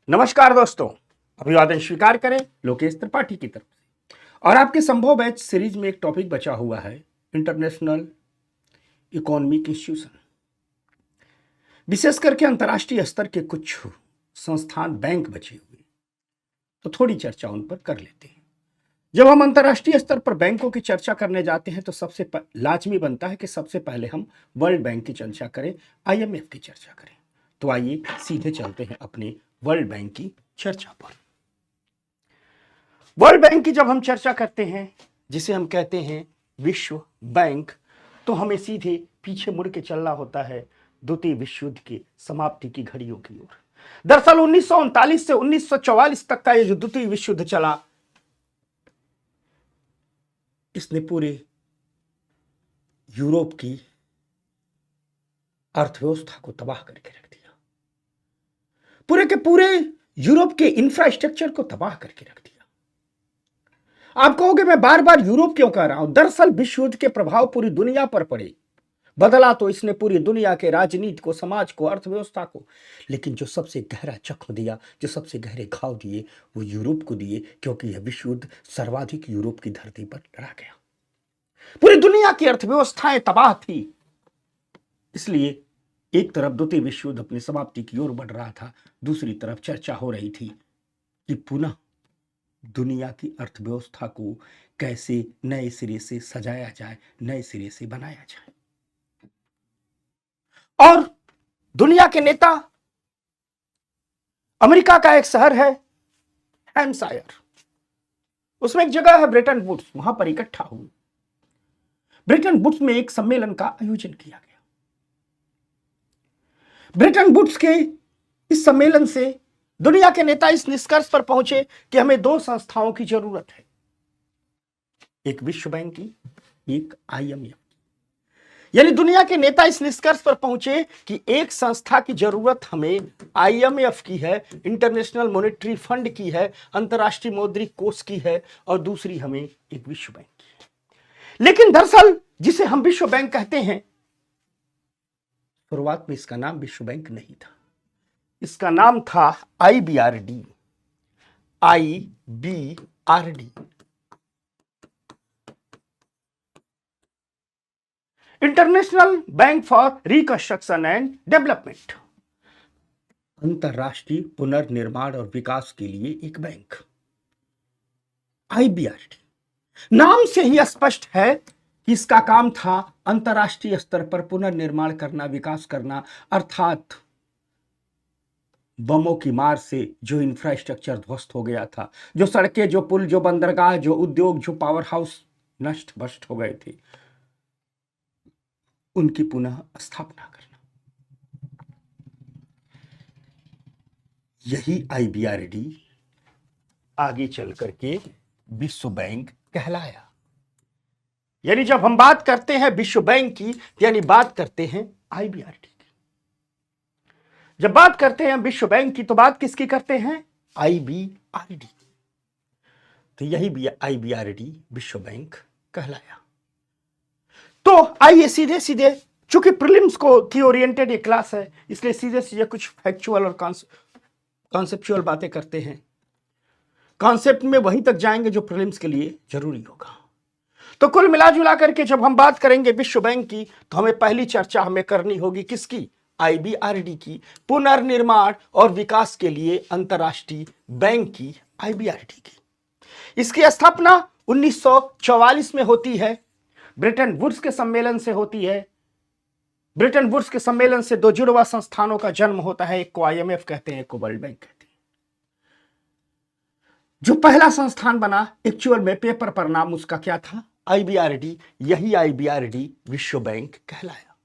नमस्कार दोस्तों, अभिवादन स्वीकार करें लोकेश त्रिपाठी की तरफ से। और आपके संभव बैच सीरीज में एक टॉपिक बचा हुआ है, इंटरनेशनल इकोनॉमिक इंस्टीट्यूशन। विशेष करके अंतर्राष्ट्रीय स्तर के कुछ संस्थान बैंक बचे हुए, तो थोड़ी चर्चा उन पर कर लेते हैं। जब हम अंतर्राष्ट्रीय स्तर पर बैंकों की चर्चा करने जाते हैं तो सबसे लाजमी बनता है कि सबसे पहले हम वर्ल्ड बैंक की चर्चा करें, IMF की चर्चा करें। तो आइए सीधे चलते हैं अपने वर्ल्ड बैंक की चर्चा पर। वर्ल्ड बैंक की जब हम चर्चा करते हैं, जिसे हम कहते हैं विश्व बैंक, तो हमें सीधे पीछे मुड़ के चलना होता है द्वितीय विश्व युद्ध की समाप्ति की घड़ियों की ओर। दरअसल 1939 से 1944 तक का ये जो द्वितीय विश्व युद्ध चला, इसने पूरे यूरोप की अर्थव्यवस्था को तबाह करके रख दिया। पूरे के पूरे यूरोप के इंफ्रास्ट्रक्चर को तबाह करके रख दिया। आप कहोगे मैं बार बार यूरोप क्यों कह रहा हूं? दरअसल विश्व युद्ध के प्रभाव पूरी दुनिया पर पड़े। बदला तो इसने पूरी दुनिया के राजनीति को, समाज को, अर्थव्यवस्था को, लेकिन जो सबसे गहरा जख्म दिया, जो सबसे गहरे घाव दिए, वो यूरोप को दिए, क्योंकि यह विश्व युद्ध सर्वाधिक यूरोप की धरती पर लड़ा गया। पूरी दुनिया की अर्थव्यवस्थाएं तबाह थी। इसलिए एक तरफ द्वितीय विश्व युद्ध अपनी समाप्ति की ओर बढ़ रहा था, दूसरी तरफ चर्चा हो रही थी कि पुनः दुनिया की अर्थव्यवस्था को कैसे नए सिरे से सजाया जाए, नए सिरे से बनाया जाए। और दुनिया के नेता, अमेरिका का एक शहर है हैम्पशायर, उसमें एक जगह है ब्रेटन वुड्स, वहां पर इकट्ठा हुए। ब्रेटन वुड्स में एक सम्मेलन का आयोजन किया गया। ब्रेटन वुड्स के इस सम्मेलन से दुनिया के नेता इस निष्कर्ष पर पहुंचे कि हमें दो संस्थाओं की जरूरत है, एक विश्व बैंक की, एक IMF। यानी दुनिया के नेता इस निष्कर्ष पर पहुंचे कि एक संस्था की जरूरत हमें IMF की है, इंटरनेशनल मॉनेटरी फंड की है, अंतरराष्ट्रीय मौद्रिक कोष की है, और दूसरी हमें एक विश्व बैंक की है। लेकिन दरअसल जिसे हम विश्व बैंक कहते हैं, शुरुआत में इसका नाम विश्व बैंक नहीं था, इसका नाम था IBRD। International bank for reconstruction and development, अंतरराष्ट्रीय पुनर्निर्माण और विकास के लिए एक बैंक। IBRD नाम से ही स्पष्ट है कि इसका काम था अंतरराष्ट्रीय स्तर पर पुनर्निर्माण करना, विकास करना, अर्थात बमों की मार से जो इंफ्रास्ट्रक्चर ध्वस्त हो गया था, जो सड़कें, जो पुल, जो बंदरगाह, जो उद्योग, जो पावर हाउस नष्ट भ्रष्ट हो गए थे, उनकी पुनः स्थापना करना। यही IBRD आगे चल करके विश्व बैंक कहलाया। यानी जब हम बात करते हैं विश्व बैंक की, यानी बात करते हैं IBRD की। जब बात करते हैं विश्व बैंक की, तो बात किसकी करते हैं? IBRD। तो यही भी IBRD विश्व बैंक कहलाया। तो आइए सीधे सीधे, चूंकि प्रीलिम्स को की ओरिएंटेड ये क्लास है, इसलिए सीधे सीधे कुछ फैक्चुअल और कॉन्सेप्चुअल बातें करते हैं। कॉन्सेप्ट में वहीं तक जाएंगे जो प्रीलिम्स के लिए जरूरी होगा। तो कुल मिला जुला करके जब हम बात करेंगे विश्व बैंक की, तो हमें पहली चर्चा हमें करनी होगी किसकी? IBRD की, पुनर्निर्माण और विकास के लिए अंतरराष्ट्रीय बैंक की, IBRD की। इसकी स्थापना 1944 में होती है, ब्रेटन वुड्स के सम्मेलन से होती है। ब्रेटन वुड्स के सम्मेलन से दो जुड़वा संस्थानों का जन्म होता है, एक को IMF कहते हैं, एक को वर्ल्ड बैंक कहते हैं। जो पहला संस्थान बना, एक्चुअल में पेपर पर नाम उसका क्या था? IBRD। यही IBRD विश्व बैंक कहलाया।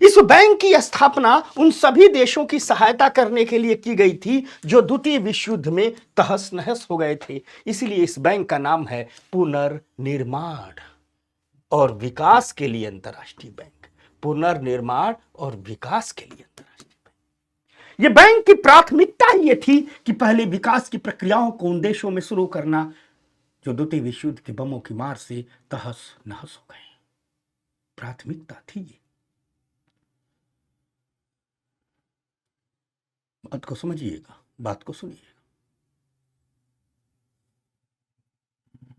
इस बैंक की स्थापना उन सभी देशों की सहायता करने के लिए की गई थी जो द्वितीय विश्व युद्ध में तहस नहस हो गए थे। इसलिए इस बैंक का नाम है पुनर्निर्माण और विकास के लिए अंतरराष्ट्रीय बैंक। पुनर्निर्माण और विकास के लिए अंतरराष्ट्रीय बैंक। यह बैंक की प्राथमिकता ही यह थी कि पहले विकास की प्रक्रियाओं को उन देशों में शुरू करना जो द्वितीय विश्व युद्ध के बमों की मार से तहस नहस हो गए। प्राथमिकता थी ये। बात को समझिएगा, बात को सुनिएगा।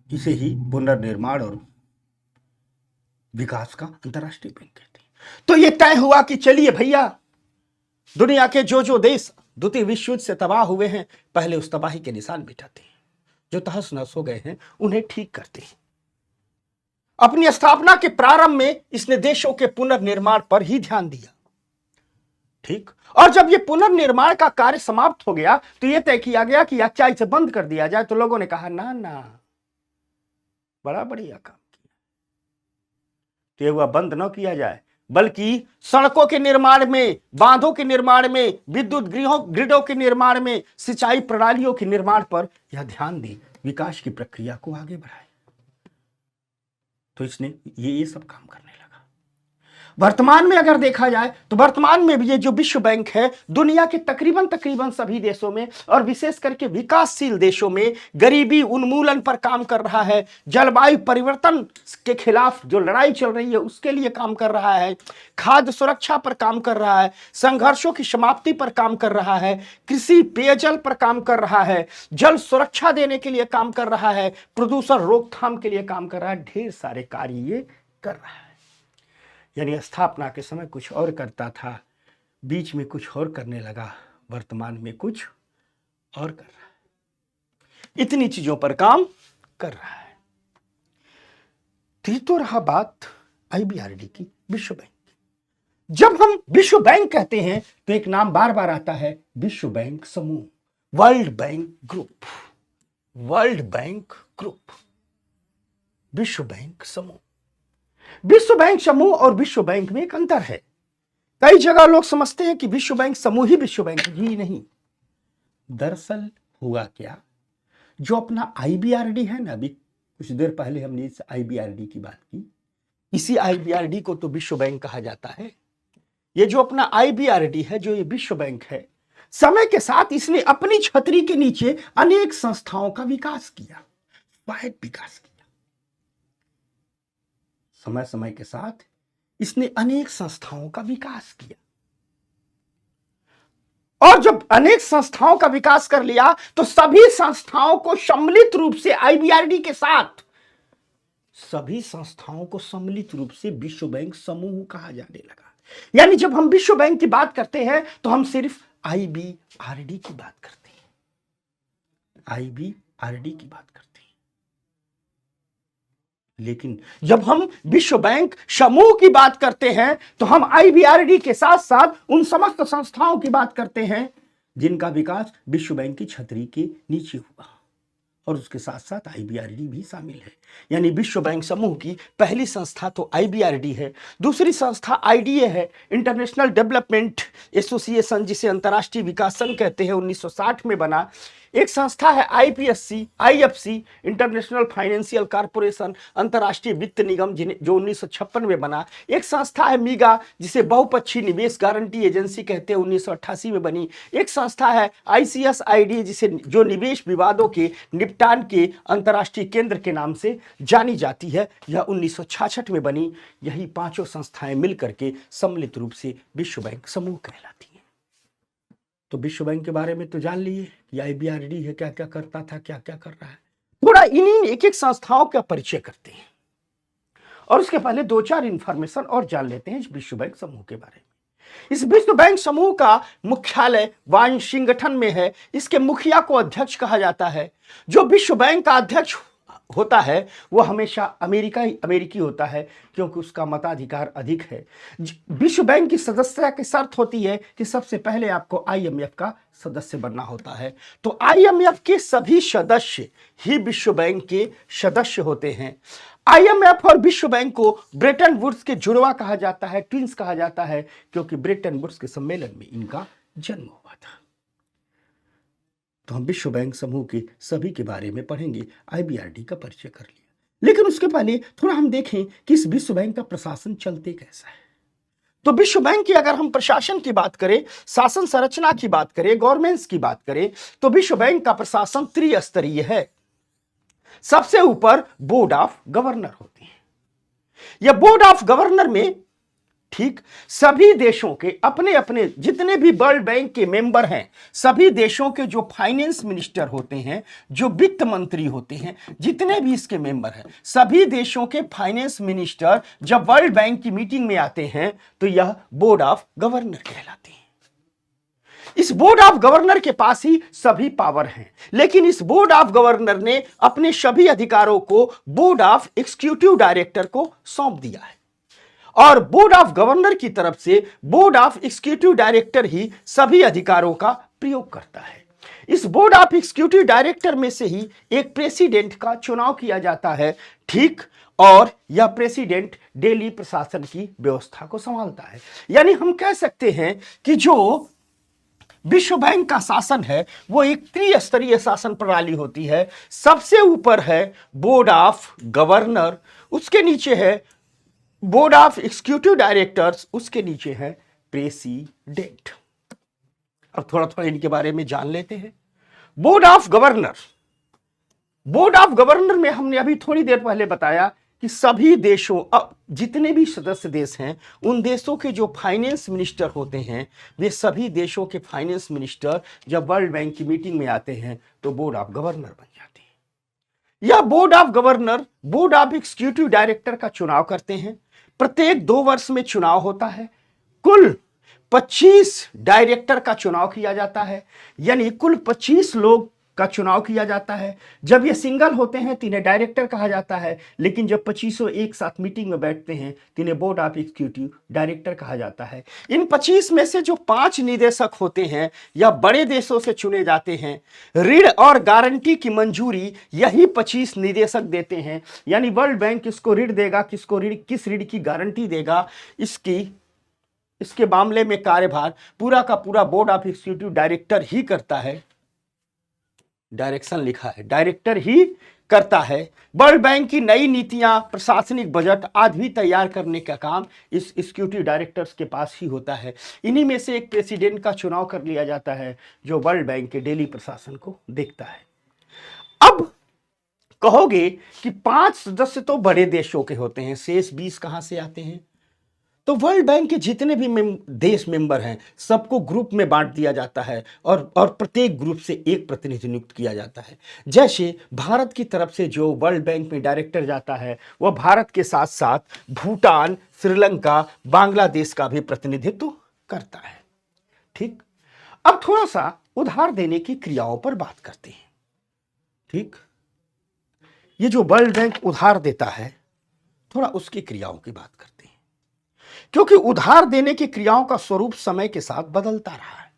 इसे ही पुनर्निर्माण और विकास का अंतर्राष्ट्रीय बैंक कहते हैं। तो ये तय हुआ कि चलिए भैया, दुनिया के जो जो देश द्वितीय विश्व युद्ध से तबाह हुए हैं, पहले उस तबाही के निशान मिटाते हैं, जो तहस नहस हो गए हैं उन्हें ठीक करते हैं। अपनी स्थापना के प्रारंभ में इसने देशों के पुनर्निर्माण पर ही ध्यान दिया, ठीक। और जब यह पुनर्निर्माण का कार्य समाप्त हो गया तो यह तय किया गया कि क्या इसे बंद कर दिया जाए। तो लोगों ने कहा ना ना, बड़ा बढ़िया काम किया, तो यह हुआ बंद न किया जाए, बल्कि सड़कों के निर्माण में, बांधों के निर्माण में, विद्युत ग्रिडों के निर्माण में, सिंचाई प्रणालियों के निर्माण पर यह ध्यान दे, विकास की प्रक्रिया को आगे बढ़ाए। तो इसने ये सब काम करने लगा। वर्तमान में अगर देखा जाए तो वर्तमान में भी ये जो विश्व बैंक है, दुनिया के तकरीबन सभी देशों में और विशेष करके विकासशील देशों में गरीबी उन्मूलन पर काम कर रहा है, जलवायु परिवर्तन के खिलाफ जो लड़ाई चल रही है उसके लिए काम कर रहा है, खाद्य सुरक्षा पर काम कर रहा है, संघर्षों की समाप्ति पर काम कर रहा है, कृषि पेयजल पर काम कर रहा है, जल सुरक्षा देने के लिए काम कर रहा है, प्रदूषण रोकथाम के लिए काम कर रहा है, ढेर सारे कार्य ये कर रहा है। यानी स्थापना के समय कुछ और करता था, बीच में कुछ और करने लगा, वर्तमान में कुछ और कर रहा है, इतनी चीजों पर काम कर रहा है। तो रहा बात IBRD की, विश्व बैंक की। जब हम विश्व बैंक कहते हैं तो एक नाम बार बार आता है, विश्व बैंक समूह, world bank group, world bank group, विश्व बैंक समूह। विश्व बैंक समूह और विश्व बैंक में एक अंतर है। कई जगह लोग समझते हैं कि विश्व बैंक समूह ही विश्व बैंक, जी नहीं। दरअसल हुआ क्या, जो अपना IBRD है ना, अभी कुछ देर पहले हमने इस IBRD की बात की, इसी IBRD को तो विश्व बैंक कहा जाता है। ये जो अपना IBRD है, जो ये विश्व बैंक है, समय के साथ इसने अपनी छतरी के नीचे अनेक संस्थाओं का विकास किया, स्वायत्त विकास किया। समय समय के साथ इसने अनेक संस्थाओं का विकास किया, और जब अनेक संस्थाओं का विकास कर लिया तो सभी संस्थाओं को सम्मिलित रूप से IBRD के साथ, सभी संस्थाओं को सम्मिलित रूप से विश्व बैंक समूह कहा जाने लगा। यानी जब हम विश्व बैंक की बात करते हैं तो हम सिर्फ IBRD की बात करते हैं, IBRD की बात करते हैं। लेकिन जब हम विश्व बैंक समूह की बात करते हैं तो हम IBRD के साथ साथ उन समस्त संस्थाओं की बात करते हैं जिनका विकास विश्व बैंक की छतरी के नीचे हुआ, और उसके साथ साथ IBRD भी शामिल है। यानी विश्व बैंक समूह की पहली संस्था तो IBRD है, दूसरी संस्था IDA है, इंटरनेशनल डेवलपमेंट एसोसिएशन, जिसे अंतर्राष्ट्रीय विकास संघ कहते हैं, 1960 में बना। एक संस्था है IPSC, IFC, international financial corporation, अंतर्राष्ट्रीय वित्त निगम, जो 1956 में बना। एक संस्था है MIGA, जिसे बहुपक्षीय निवेश गारंटी एजेंसी कहते हैं, 1988 में बनी। एक संस्था है ICSID, जिसे जो निवेश विवादों के निपटान के अंतर्राष्ट्रीय केंद्र के नाम से जानी जाती है, यह 1966 में बनी। यही पांचों संस्थाएं मिलकर के सम्मिलित रूप से विश्व बैंक समूह कहलाती हैं। तो विश्व बैंक के बारे में तो जान लिए कि IBRD है, क्या क्या करता था, क्या क्या कर रहा है। थोड़ा इन्हीं एक एक संस्थाओं का परिचय करते हैं, और उसके पहले दो चार इंफॉर्मेशन और जान लेते हैं इस विश्व बैंक समूह के बारे में। इस विश्व बैंक समूह का मुख्यालय वाशिंगटन में है। इसके मुखिया को अध्यक्ष कहा जाता है। जो विश्व बैंक का अध्यक्ष होता है वो हमेशा अमेरिकी होता है, क्योंकि उसका मताधिकार अधिक है। विश्व बैंक की सदस्यता की शर्त होती है कि सबसे पहले आपको IMF का सदस्य बनना होता है। तो IMF के सभी सदस्य ही विश्व बैंक के सदस्य होते हैं। IMF और विश्व बैंक को ब्रेटन वुड्स के जुड़वा कहा जाता है, ट्विंस कहा जाता है, क्योंकि ब्रेटन वुड्स के सम्मेलन में इनका जन्म हुआ था। तो हम विश्व बैंक समूह के सभी के बारे में पढ़ेंगे, IBRD का परिचय कर लिया। लेकिन उसके पहले थोड़ा हम देखें कि इस विश्व बैंक का प्रशासन चलते कैसा है। तो विश्व बैंक की अगर हम प्रशासन की बात करें, शासन संरचना की बात करें, गवर्नेंस की बात करें, तो विश्व बैंक का प्रशासन त्रिस्तरीय है। सबसे ऊपर बोर्ड ऑफ गवर्नर होते हैं। यह बोर्ड ऑफ गवर्नर में ठीक, सभी देशों के अपने अपने जितने भी वर्ल्ड बैंक के मेंबर हैं, सभी देशों के जो फाइनेंस मिनिस्टर होते हैं, जो वित्त मंत्री होते हैं, जितने भी इसके मेंबर हैं, सभी देशों के फाइनेंस मिनिस्टर जब वर्ल्ड बैंक की मीटिंग में आते हैं तो यह बोर्ड ऑफ गवर्नर कहलाते हैं। इस बोर्ड ऑफ गवर्नर के पास ही सभी पावर हैं, लेकिन इस बोर्ड ऑफ गवर्नर ने अपने सभी अधिकारों को बोर्ड ऑफ एग्जीक्यूटिव डायरेक्टर को सौंप दिया है और बोर्ड ऑफ गवर्नर की तरफ से बोर्ड ऑफ एग्जीक्यूटिव डायरेक्टर ही सभी अधिकारों का प्रयोग करता है। इस बोर्ड ऑफ एग्जीक्यूटिव डायरेक्टर में से ही एक प्रेसिडेंट का चुनाव किया जाता है, ठीक, और यह प्रेसिडेंट डेली प्रशासन की व्यवस्था को संभालता है। यानी हम कह सकते हैं कि जो विश्व बैंक का शासन है वो एक त्रिस्तरीय शासन प्रणाली होती है। सबसे ऊपर है बोर्ड ऑफ गवर्नर, उसके नीचे है बोर्ड ऑफ एग्जीक्यूटिव डायरेक्टर्स, उसके नीचे है प्रेसिडेंट। अब थोड़ा थोड़ा इनके बारे में जान लेते हैं। Board of governor, board of governor में हमने अभी थोड़ी देर पहले बताया कि सभी देशों, जितने भी सदस्य देश हैं उन देशों के जो फाइनेंस मिनिस्टर होते हैं, वे सभी देशों के फाइनेंस मिनिस्टर जब वर्ल्ड बैंक की मीटिंग में आते हैं तो बोर्ड ऑफ गवर्नर बन जाते हैं। यह board of governor board of executive director का चुनाव करते हैं। प्रत्येक 2 वर्ष में चुनाव होता है। कुल 25 डायरेक्टर का चुनाव किया जाता है, यानी कुल 25 लोग का चुनाव किया जाता है। जब ये सिंगल होते हैं तो इन्हें डायरेक्टर कहा जाता है, लेकिन जब 25 एक साथ मीटिंग में बैठते हैं तो इन्हें बोर्ड ऑफ एग्जीक्यूटिव डायरेक्टर कहा जाता है। इन 25 में से जो 5 निदेशक होते हैं या बड़े देशों से चुने जाते हैं, ऋण और गारंटी की मंजूरी यही 25 निदेशक देते हैं। यानी वर्ल्ड बैंक किसको ऋण देगा, किसको ऋण, किस ऋण की गारंटी देगा, इसके मामले में कार्यभार पूरा का पूरा बोर्ड ऑफ एग्जीक्यूटिव डायरेक्टर ही करता है। डायरेक्शन लिखा है, डायरेक्टर ही करता है। वर्ल्ड बैंक की नई नीतियां, प्रशासनिक बजट आदि भी तैयार करने का काम इस एग्जीक्यूटिव डायरेक्टर्स के पास ही होता है। इन्हीं में से एक प्रेसिडेंट का चुनाव कर लिया जाता है जो वर्ल्ड बैंक के डेली प्रशासन को देखता है। अब कहोगे कि 5 सदस्य तो बड़े देशों के होते हैं, शेष 20 कहां से आते हैं? तो वर्ल्ड बैंक के जितने भी देश मेंबर हैं सबको ग्रुप में बांट दिया जाता है और प्रत्येक ग्रुप से एक प्रतिनिधि नियुक्त किया जाता है। जैसे भारत की तरफ से जो वर्ल्ड बैंक में डायरेक्टर जाता है वह भारत के साथ साथ भूटान, श्रीलंका, बांग्लादेश का भी प्रतिनिधित्व करता है। ठीक, अब थोड़ा सा उधार देने की क्रियाओं पर बात करते हैं। ठीक, ये जो वर्ल्ड बैंक उधार देता है थोड़ा उसकी क्रियाओं की बात करते हैं, क्योंकि उधार देने की क्रियाओं का स्वरूप समय के साथ बदलता रहा है।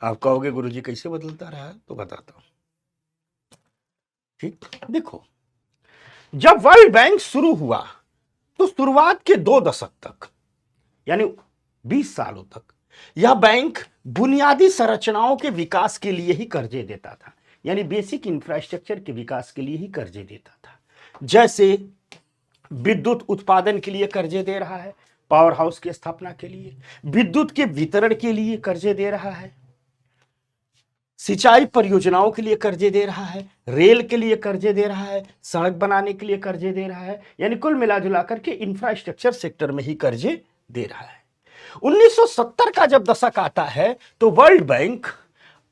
आप कहोगे गुरुजी कैसे बदलता रहा है, तो बताता हूं। ठीक, देखो, जब वर्ल्ड बैंक शुरू हुआ तो शुरुआत के 2 दशक तक यानी 20 सालों तक यह बैंक बुनियादी संरचनाओं के विकास के लिए ही कर्जे देता था, यानी बेसिक इंफ्रास्ट्रक्चर के विकास के लिए ही कर्जे देता था। जैसे विद्युत उत्पादन के लिए कर्जे दे रहा है, पावर हाउस की स्थापना के लिए, विद्युत के वितरण के लिए कर्जे दे रहा है, सिंचाई परियोजनाओं के लिए कर्जे दे रहा है, रेल के लिए कर्जे दे रहा है, सड़क बनाने के लिए कर्जे दे रहा है, यानी कुल मिलाजुला करके इंफ्रास्ट्रक्चर सेक्टर में ही कर्जे दे रहा है। 1970 का जब दशक आता है तो वर्ल्ड बैंक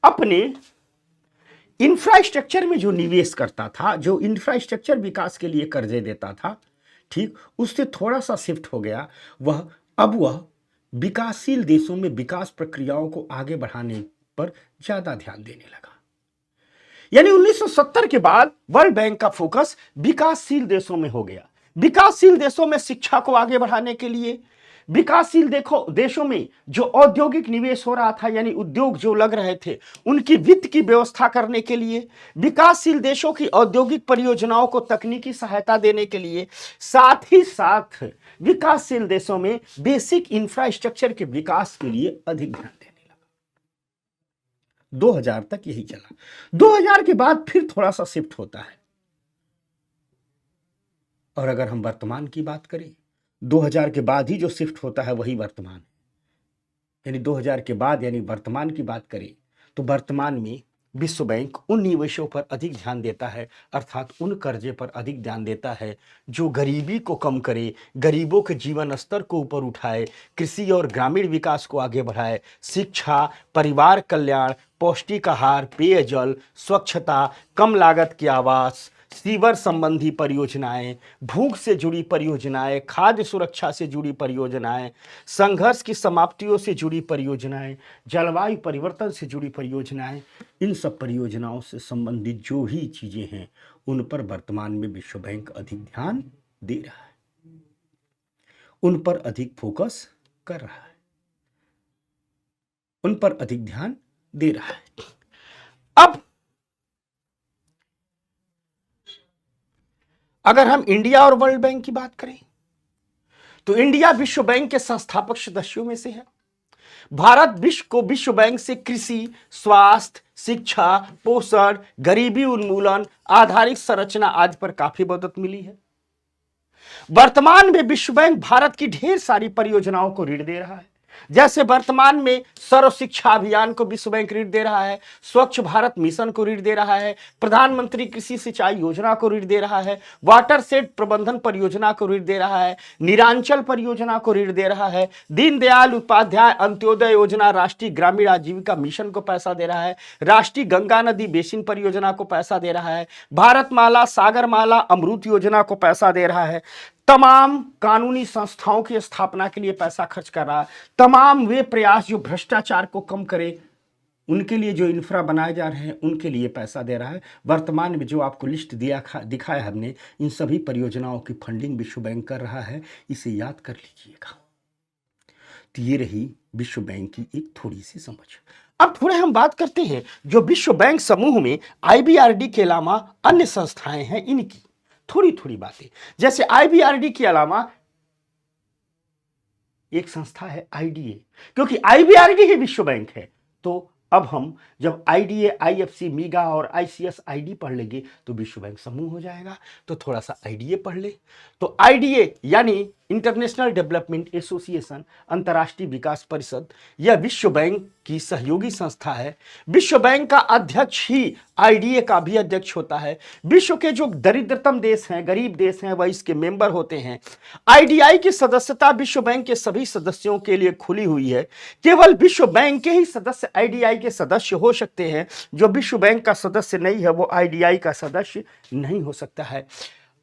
अपने इंफ्रास्ट्रक्चर में जो निवेश करता था, जो इंफ्रास्ट्रक्चर विकास के लिए कर्जे देता था, ठीक, उससे थोड़ा सा शिफ्ट हो गया। अब वह विकासशील देशों में विकास प्रक्रियाओं को आगे बढ़ाने पर ज्यादा ध्यान देने लगा। यानी 1970 के बाद वर्ल्ड बैंक का फोकस विकासशील देशों में हो गया। विकासशील देशों में शिक्षा को आगे बढ़ाने के लिए, विकासशील देशों में जो औद्योगिक निवेश हो रहा था, यानी उद्योग जो लग रहे थे उनकी वित्त की व्यवस्था करने के लिए, विकासशील देशों की औद्योगिक परियोजनाओं को तकनीकी सहायता देने के लिए, साथ ही साथ विकासशील देशों में बेसिक इंफ्रास्ट्रक्चर के विकास के लिए अधिक ध्यान देने लगा। 2000 तक यही चला। 2000 के बाद फिर थोड़ा सा शिफ्ट होता है। और अगर हम वर्तमान की बात करें, 2000 के बाद ही जो शिफ्ट होता है वही वर्तमान है। यानी 2000 के बाद यानी वर्तमान की बात करें तो वर्तमान में विश्व बैंक उन निवेशों पर अधिक ध्यान देता है, अर्थात उन कर्जे पर अधिक ध्यान देता है जो गरीबी को कम करे, गरीबों के जीवन स्तर को ऊपर उठाए, कृषि और ग्रामीण विकास को आगे बढ़ाए, शिक्षा, परिवार कल्याण, पौष्टिक आहार, पेयजल, स्वच्छता, कम लागत के आवास, सीवर संबंधी परियोजनाएं, भूख से जुड़ी परियोजनाएं, खाद्य सुरक्षा से जुड़ी परियोजनाएं, संघर्ष की समाप्तियों से जुड़ी परियोजनाएं, जलवायु परिवर्तन से जुड़ी परियोजनाएं, इन सब परियोजनाओं से संबंधित जो भी चीजें हैं उन पर वर्तमान में विश्व बैंक अधिक ध्यान दे रहा है, उन पर अधिक फोकस कर रहा है, उन पर अधिक ध्यान दे रहा है। अब अगर हम इंडिया और वर्ल्ड बैंक की बात करें तो इंडिया विश्व बैंक के संस्थापक सदस्यों में से है। भारत विश्व को विश्व बैंक से कृषि, स्वास्थ्य, शिक्षा, पोषण, गरीबी उन्मूलन, आधारिक संरचना आदि पर काफी मदद मिली है। वर्तमान में विश्व बैंक भारत की ढेर सारी परियोजनाओं को ऋण दे रहा है, जैसे वर्तमान में सर्व शिक्षा अभियान को विश्व बैंक ऋण दे रहा है, स्वच्छ भारत मिशन को ऋण दे रहा है, प्रधानमंत्री कृषि सिंचाई योजना को ऋण दे रहा है, वाटर शेड प्रबंधन परियोजना को ऋण दे रहा है, निरांचल परियोजना को ऋण दे रहा है, दीनदयाल उपाध्याय अंत्योदय योजना, राष्ट्रीय ग्रामीण आजीविका मिशन को पैसा दे रहा है, राष्ट्रीय गंगा नदी बेसिन परियोजना को पैसा दे रहा है, भारतमाला, सागरमाला, अमृत योजना को पैसा दे रहा है, तमाम कानूनी संस्थाओं की स्थापना के लिए पैसा खर्च कर रहा है, तमाम वे प्रयास जो भ्रष्टाचार को कम करे उनके लिए जो इंफ्रा बनाए जा रहे हैं उनके लिए पैसा दे रहा है। वर्तमान में जो आपको लिस्ट दिखाया हमने, इन सभी परियोजनाओं की फंडिंग विश्व बैंक कर रहा है, इसे याद कर लीजिएगा। तो ये रही विश्व बैंक की एक थोड़ी सी समझ। अब थोड़े हम बात करते हैं जो विश्व बैंक समूह में IBRD के अलावा अन्य संस्थाएं हैं इनकी थोड़ी थोड़ी बातें। जैसे IBRD के अलावा एक संस्था है IDA, क्योंकि IBRD ही विश्व बैंक है। तो अब हम जब IDA, IFC, मीगा और ICS ID पढ़ लेंगे तो विश्व बैंक समूह हो जाएगा। तो थोड़ा सा IDA पढ़ ले। तो IDA यानी इंटरनेशनल डेवलपमेंट एसोसिएशन, अंतर्राष्ट्रीय विकास परिषद, यह विश्व बैंक की सहयोगी संस्था है। विश्व बैंक का अध्यक्ष ही IDA का भी अध्यक्ष होता है। विश्व के जो दरिद्रतम देश हैं, गरीब देश हैं, वह इसके मेंबर होते हैं। IDI की सदस्यता विश्व बैंक के सभी सदस्यों के लिए खुली हुई है। केवल विश्व बैंक के ही सदस्य IDI के सदस्य हो सकते हैं। जो विश्व बैंक का सदस्य नहीं है वो IDI का सदस्य नहीं हो सकता है।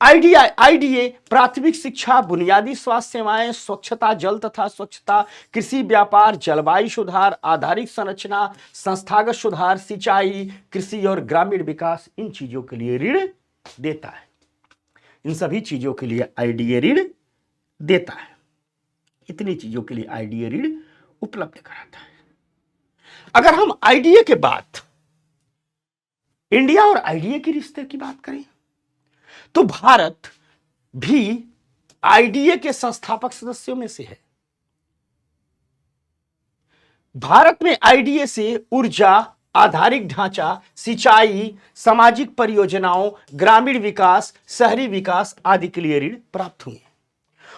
IDA प्राथमिक शिक्षा, बुनियादी स्वास्थ्य सेवाएं, स्वच्छता, जल तथा स्वच्छता, कृषि, व्यापार, जलवायु सुधार, आधारिक संरचना, संस्थागत सुधार, सिंचाई, कृषि और ग्रामीण विकास, इन चीजों के लिए ऋण देता है। इन सभी चीजों के लिए IDA ऋण देता है। इतनी चीजों के लिए IDA ऋण उपलब्ध कराता है। अगर हम IDA के बाद इंडिया और IDA के रिश्ते की बात करें तो भारत भी IDA के संस्थापक सदस्यों में से है। भारत में IDA से ऊर्जा, आधारिक ढांचा, सिंचाई, सामाजिक परियोजनाओं, ग्रामीण विकास, शहरी विकास आदि के लिए ऋण प्राप्त हुए।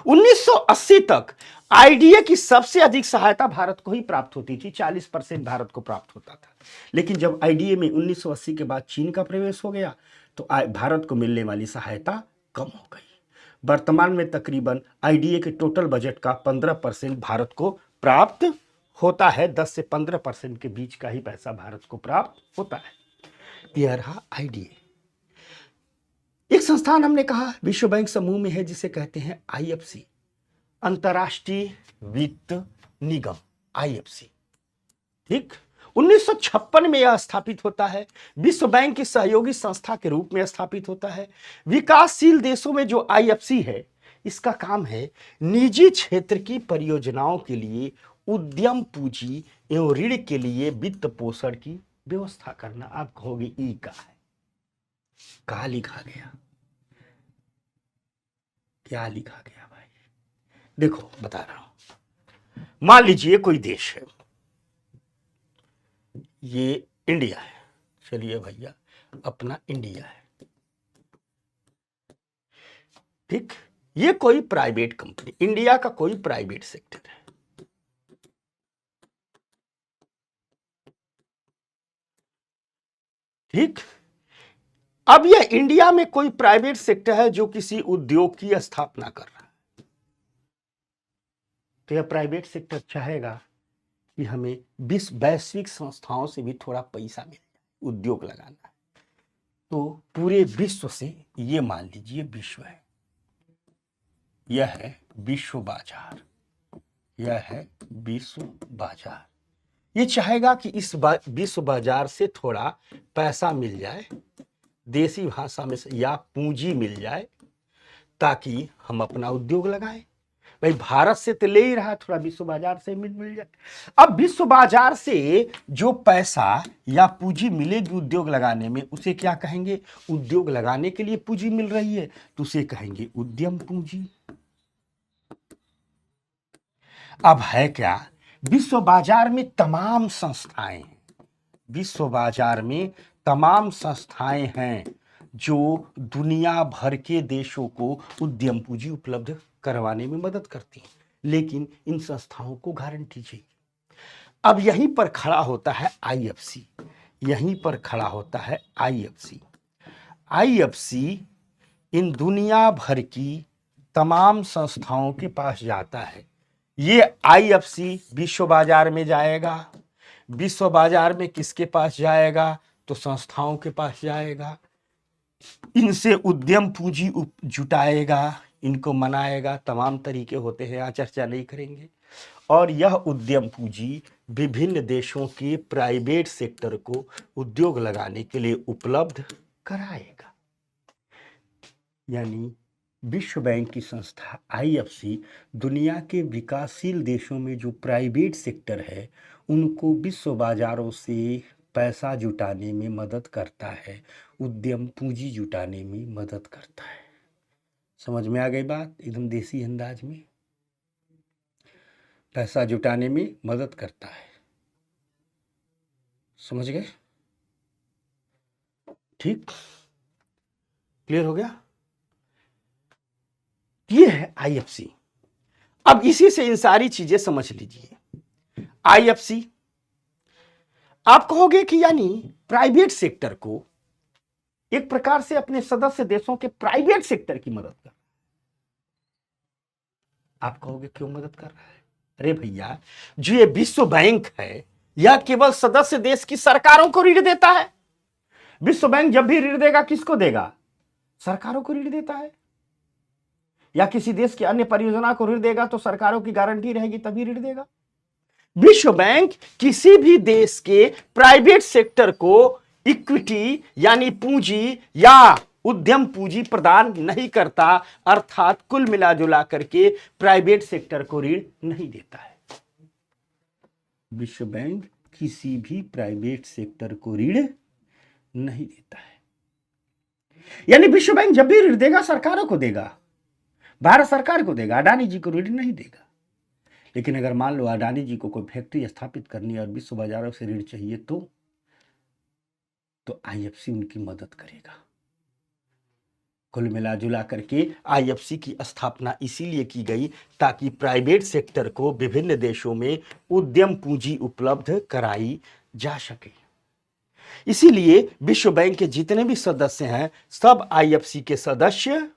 1980 तक IDA की सबसे अधिक सहायता भारत को ही प्राप्त होती थी, 40% भारत को प्राप्त होता था। लेकिन जब IDA में 1980 के बाद चीन का प्रवेश हो गया तो भारत को मिलने वाली सहायता कम हो गई। वर्तमान में तकरीबन IDA के टोटल बजट का 15% भारत को प्राप्त होता है। 10 से 15% के बीच का ही पैसा भारत को प्राप्त होता है। यह रहा IDA। एक संस्थान हमने कहा विश्व बैंक समूह में है जिसे कहते हैं IFC, अंतर्राष्ट्रीय वित्त निगम, IFC। ठीक, 1956 में यह स्थापित होता है। विश्व बैंक की सहयोगी संस्था के रूप में स्थापित होता है। विकासशील देशों में जो IFC है इसका काम है निजी क्षेत्र की परियोजनाओं के लिए उद्यम पूंजी एवं ऋण के लिए वित्त पोषण की व्यवस्था करना। आप कहोगे ई का है, कहा लिखा गया, क्या लिखा गया भाई? देखो बता रहा हूं। मान लीजिए कोई देश है, ये इंडिया है, चलिए भैया अपना इंडिया है। ठीक, ये कोई प्राइवेट कंपनी, इंडिया का कोई प्राइवेट सेक्टर है। ठीक। अब यह इंडिया में कोई प्राइवेट सेक्टर है जो किसी उद्योग की स्थापना कर रहा है, तो यह प्राइवेट सेक्टर चाहेगा कि हमें वैश्विक संस्थाओं से भी थोड़ा पैसा मिल जाए, उद्योग लगाना है। तो पूरे विश्व से, ये मान लीजिए विश्व है, यह है विश्व बाजार, यह है विश्व बाजार। ये चाहेगा कि इस विश्व बाजार से थोड़ा पैसा मिल जाए, देसी भाषा में से, या पूंजी मिल जाए, ताकि हम अपना उद्योग लगाएं। भाई भारत से तो ले ही रहा, थोड़ा विश्व बाजार से मिल जाए। अब विश्व बाजार से जो पैसा या पूंजी मिलेगी उद्योग लगाने में, उसे क्या कहेंगे? उद्योग लगाने के लिए पूंजी मिल रही है तो उसे कहेंगे उद्यम पूंजी। अब है क्या, विश्व बाजार में तमाम संस्थाएं, विश्व बाजार में तमाम संस्थाएं हैं जो दुनिया भर के देशों को उद्यम पूंजी उपलब्ध करवाने में मदद करती हैं, लेकिन इन संस्थाओं को गारंटी चाहिए। अब यहीं पर खड़ा होता है आईएफसी, यहीं पर खड़ा होता है आईएफसी। आईएफसी इन दुनिया भर की तमाम संस्थाओं के पास जाता है। ये आईएफसी विश्व बाजार में जाएगा, विश्व बाजार में किसके पास जाएगा? तो संस्थाओं के पास जाएगा, इनसे उद्यम पूंजी जुटाएगा, इनको मनाएगा, तमाम तरीके होते हैं, यहाँ चर्चा नहीं करेंगे। और यह उद्यम पूंजी विभिन्न देशों के प्राइवेट सेक्टर को उद्योग लगाने के लिए उपलब्ध कराएगा। यानी विश्व बैंक की संस्था आईएफसी दुनिया के विकासशील देशों में जो प्राइवेट सेक्टर है उनको विश्व बाजारों से पैसा जुटाने में मदद करता है, उद्यम पूंजी जुटाने में मदद करता है। समझ में आ गई बात? एकदम देसी अंदाज में पैसा जुटाने में मदद करता है। समझ गए? ठीक, क्लियर हो गया? ये है आईएफसी। अब इसी से इन सारी चीजें समझ लीजिए। आईएफसी, आप कहोगे कि यानी प्राइवेट सेक्टर को एक प्रकार से अपने सदस्य देशों के प्राइवेट सेक्टर की मदद कर, आप कहोगे क्यों मदद कर रहा है? अरे भैया, जो ये विश्व बैंक है यह केवल सदस्य देश की सरकारों को ऋण देता है। विश्व बैंक जब भी ऋण देगा किसको देगा? सरकारों को ऋण देता है। या किसी देश की अन्य परियोजना को ऋण देगा तो सरकारों की गारंटी रहेगी तभी ऋण देगा। विश्व बैंक किसी भी देश के प्राइवेट सेक्टर को इक्विटी यानी पूंजी या उद्यम पूंजी प्रदान नहीं करता, अर्थात कुल मिलाजुला करके प्राइवेट सेक्टर को ऋण नहीं देता है। विश्व बैंक किसी भी प्राइवेट सेक्टर को ऋण नहीं देता है। यानी विश्व बैंक जब भी ऋण देगा सरकारों को देगा, भारत सरकार को देगा, अडानी जी को ऋण नहीं देगा। लेकिन अगर मान लो अडानी जी को कोई फैक्ट्री स्थापित करनी है और विश्व बाजारों से ऋण चाहिए तो आईएफसी उनकी मदद करेगा। कुल मिला जुला करके आईएफसी की स्थापना इसीलिए की गई ताकि प्राइवेट सेक्टर को विभिन्न देशों में उद्यम पूंजी उपलब्ध कराई जा सके। इसीलिए विश्व बैंक के जितने भी सदस्य हैं सब आईएफसी के सदस्य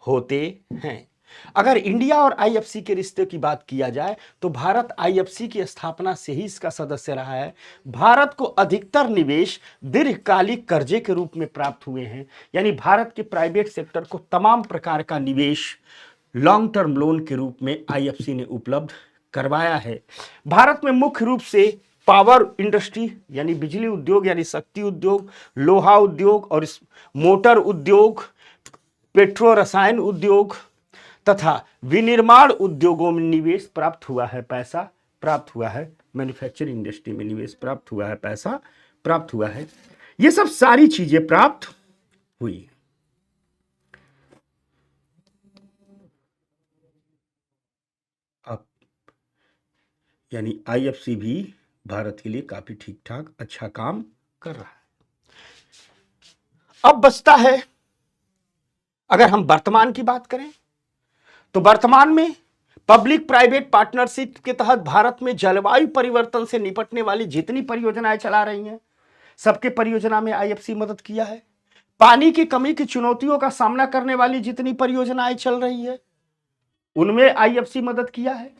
होते हैं। अगर इंडिया और आईएफसी के रिश्ते की बात किया जाए तो भारत आईएफसी की स्थापना से ही इसका सदस्य रहा है। भारत को अधिकतर निवेश दीर्घकालिक कर्जे के रूप में प्राप्त हुए हैं। यानी भारत के प्राइवेट सेक्टर को तमाम प्रकार का निवेश लॉन्ग टर्म लोन के रूप में आईएफसी ने उपलब्ध करवाया है। भारत में मुख्य रूप से पावर इंडस्ट्री यानी बिजली उद्योग यानी शक्ति उद्योग, लोहा उद्योग और मोटर उद्योग, पेट्रो रसायन उद्योग तथा विनिर्माण उद्योगों में निवेश प्राप्त हुआ है, पैसा प्राप्त हुआ है। मैन्युफैक्चरिंग इंडस्ट्री में निवेश प्राप्त हुआ है, पैसा प्राप्त हुआ है। ये सब सारी चीजें प्राप्त हुई। अब यानी आईएफसी भी भारत के लिए काफी ठीक ठाक अच्छा काम कर रहा है। अब बचता है, अगर हम वर्तमान की बात करें तो वर्तमान में पब्लिक प्राइवेट पार्टनरशिप के तहत भारत में जलवायु परिवर्तन से निपटने वाली जितनी परियोजनाएं चला रही हैं सबके परियोजना में आईएफसी मदद किया है। पानी की कमी की चुनौतियों का सामना करने वाली जितनी परियोजनाएं चल रही है उनमें आईएफसी मदद किया है,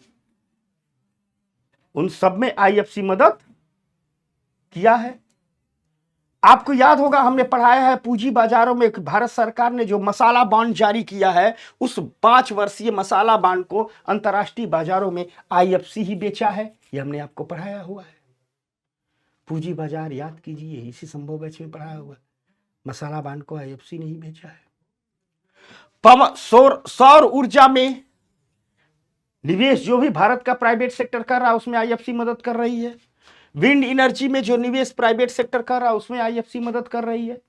उन सब में आईएफसी मदद किया है। आपको याद होगा हमने पढ़ाया है पूंजी बाजारों में भारत सरकार ने जो मसाला बॉन्ड जारी किया है उस 5 वर्षीय मसाला बॉन्ड को अंतरराष्ट्रीय बाजारों में आईएफसी ही बेचा है, ये हमने आपको पढ़ाया हुआ है। पूंजी बाजार याद कीजिए, इसी संभव बैच में पढ़ाया हुआ है। मसाला बॉन्ड को आईएफसी ने ही बेचा है। सौर ऊर्जा में निवेश जो भी भारत का प्राइवेट सेक्टर कर रहा है उसमें आईएफसी मदद कर रही है। विंड एनर्जी में जो निवेश प्राइवेट सेक्टर कर रहा है उसमें आईएफसी मदद कर रही है।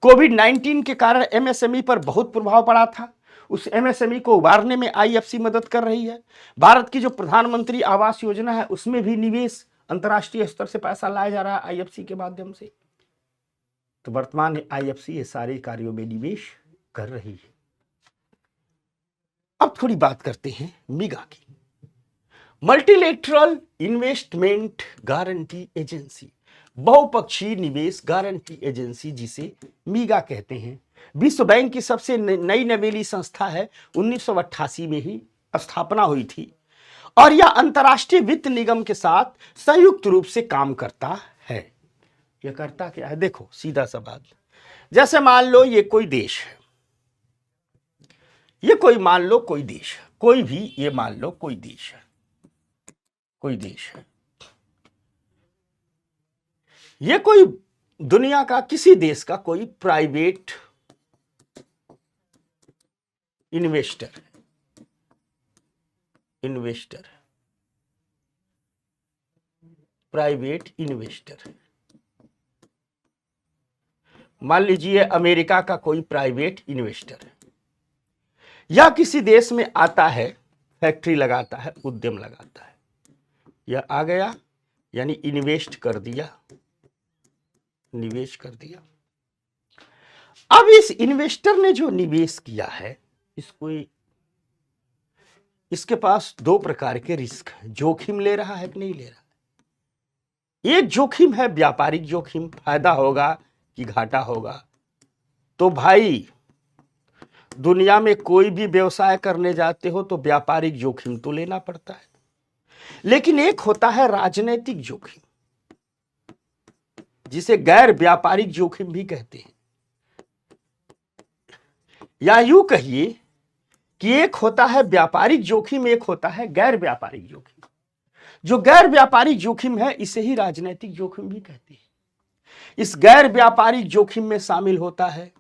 कोविड-19 के कारण एमएसएमई पर बहुत प्रभाव पड़ा था, उस एमएसएमई को उबारने में आईएफसी मदद कर रही है। भारत की जो प्रधानमंत्री आवास योजना है उसमें भी निवेश अंतर्राष्ट्रीय स्तर से पैसा लाया जा रहा है आईएफसी के माध्यम से। तो वर्तमान में आईएफसी ये सारे कार्यों में निवेश कर रही है। अब थोड़ी बात करते हैं मीगा की, मल्टीलेटरल इन्वेस्टमेंट गारंटी एजेंसी, बहुपक्षीय निवेश गारंटी एजेंसी जिसे मीगा कहते हैं। विश्व बैंक की सबसे नई नवेली संस्था है, 1988 में ही स्थापना हुई थी और यह अंतर्राष्ट्रीय वित्त निगम के साथ संयुक्त रूप से काम करता है। यह करता क्या है? देखो सीधा सा बात, जैसे मान लो ये कोई देश है, ये कोई मान लो कोई देश है, कोई भी ये मान लो कोई देश है, कोई देश है, ये कोई दुनिया का किसी देश का कोई प्राइवेट इन्वेस्टर प्राइवेट इन्वेस्टर, मान लीजिए अमेरिका का कोई प्राइवेट इन्वेस्टर है या किसी देश में आता है, फैक्ट्री लगाता है, उद्यम लगाता है, यह आ गया यानी इन्वेस्ट कर दिया, निवेश कर दिया। अब इस इन्वेस्टर ने जो निवेश किया है इसके पास दो प्रकार के रिस्क है, जोखिम ले रहा है कि नहीं ले रहा है। एक जोखिम है व्यापारिक जोखिम, फायदा होगा कि घाटा होगा। तो भाई दुनिया में कोई भी व्यवसाय करने जाते हो तो व्यापारिक जोखिम तो लेना पड़ता है, लेकिन एक होता है राजनीतिक जोखिम जिसे गैर व्यापारिक जोखिम भी कहते हैं, या यूं कहिए कि एक होता है व्यापारिक जोखिम, एक होता है गैर व्यापारिक जोखिम। जो गैर व्यापारिक जोखिम है इसे ही राजनीतिक जोखिम भी कहते हैं। इस गैर व्यापारिक जोखिम में शामिल होता है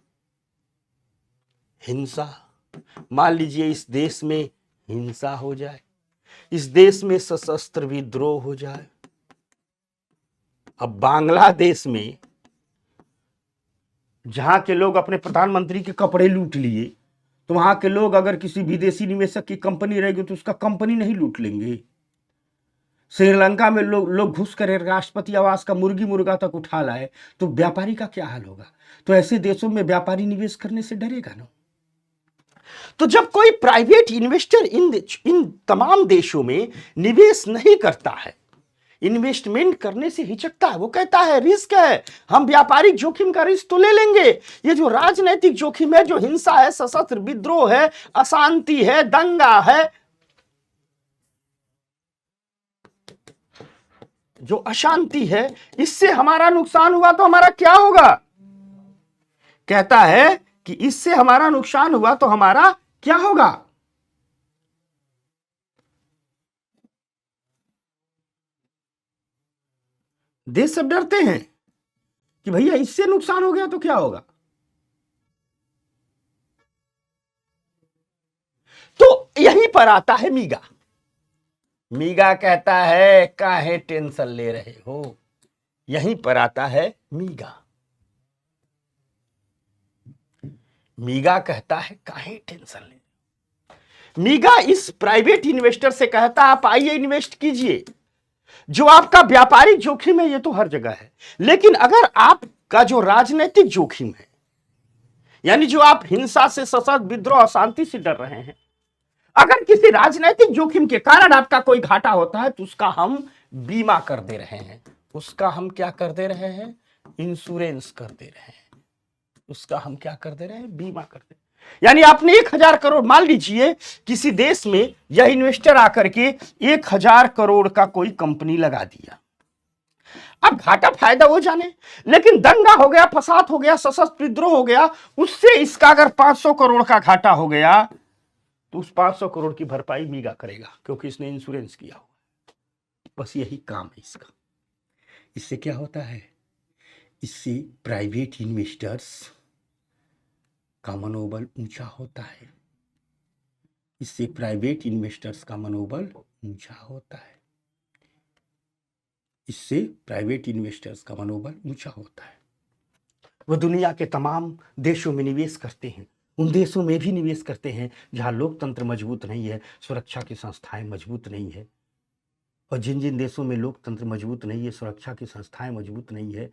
हिंसा। मान लीजिए इस देश में हिंसा हो जाए, इस देश में सशस्त्र विद्रोह हो जाए। अब बांग्लादेश में जहां के लोग अपने प्रधानमंत्री के कपड़े लूट लिए, तो वहां के लोग अगर किसी विदेशी निवेशक की कंपनी रहेगी तो उसका कंपनी नहीं लूट लेंगे। श्रीलंका में लोग घुस कर राष्ट्रपति आवास का मुर्गी मुर्गा तक उठा लाए, तो व्यापारी का क्या हाल होगा? तो ऐसे देशों में व्यापारी निवेश करने से डरेगा ना। तो जब कोई प्राइवेट इन्वेस्टर इन तमाम देशों में निवेश नहीं करता है, इन्वेस्टमेंट करने से हिचकता है, वो कहता है रिस्क है, हम व्यापारिक जोखिम का रिस्क तो ले लेंगे, ये जो राजनीतिक जोखिम है, जो हिंसा है, सशस्त्र विद्रोह है, अशांति है, दंगा है, जो अशांति है, इससे हमारा नुकसान हुआ तो हमारा क्या होगा? कहता है कि इससे हमारा नुकसान हुआ तो हमारा क्या होगा? देश सब डरते हैं कि भैया इससे नुकसान हो गया तो क्या होगा। तो यहीं पर आता है मीगा। मीगा कहता है काहे टेंशन ले रहे हो, यहीं पर आता है मीगा। मीगा कहता है काहे टेंशन ले। मीगा इस प्राइवेट इन्वेस्टर से कहता आप आइए इन्वेस्ट कीजिए, जो आपका व्यापारिक जोखिम है ये तो हर जगह है, लेकिन अगर आपका जो राजनीतिक जोखिम है, यानी जो आप हिंसा से, सशस्त्र विद्रोह, अशांति से डर रहे हैं, अगर किसी राजनीतिक जोखिम के कारण आपका कोई घाटा होता है तो उसका हम बीमा कर दे रहे हैं, उसका हम क्या कर दे रहे हैं? इंश्योरेंस कर दे रहे हैं, उसका हम क्या कर दे रहे हैं, बीमा कर दे रहे हैं। यानी आपने 1,000 करोड़, मान लीजिए किसी देश में यह इन्वेस्टर आकर के 1,000 करोड़ का कोई कंपनी लगा दिया, अब घाटा फायदा वो जाने, लेकिन दंगा हो गया, फसाद हो गया, सशस्त्र विद्रोह हो गया, उससे इसका अगर 500 करोड़ का घाटा हो गया तो उस 500 करोड़ की भरपाई मीगा करेगा, क्योंकि इसने इंश्योरेंस किया हुआ। बस यही काम है इसका। इससे क्या होता है, इससे प्राइवेट इन्वेस्टर्स का मनोबल ऊंचा होता है, इससे प्राइवेट इन्वेस्टर्स का मनोबल ऊंचा होता है, इससे प्राइवेट इन्वेस्टर्स का मनोबल ऊंचा होता है। वह दुनिया के तमाम देशों में निवेश करते हैं, उन देशों में भी निवेश करते हैं जहां लोकतंत्र मजबूत नहीं है, सुरक्षा की संस्थाएं मजबूत नहीं है। और जिन जिन देशों में लोकतंत्र मजबूत नहीं है, सुरक्षा की संस्थाएं मजबूत नहीं है,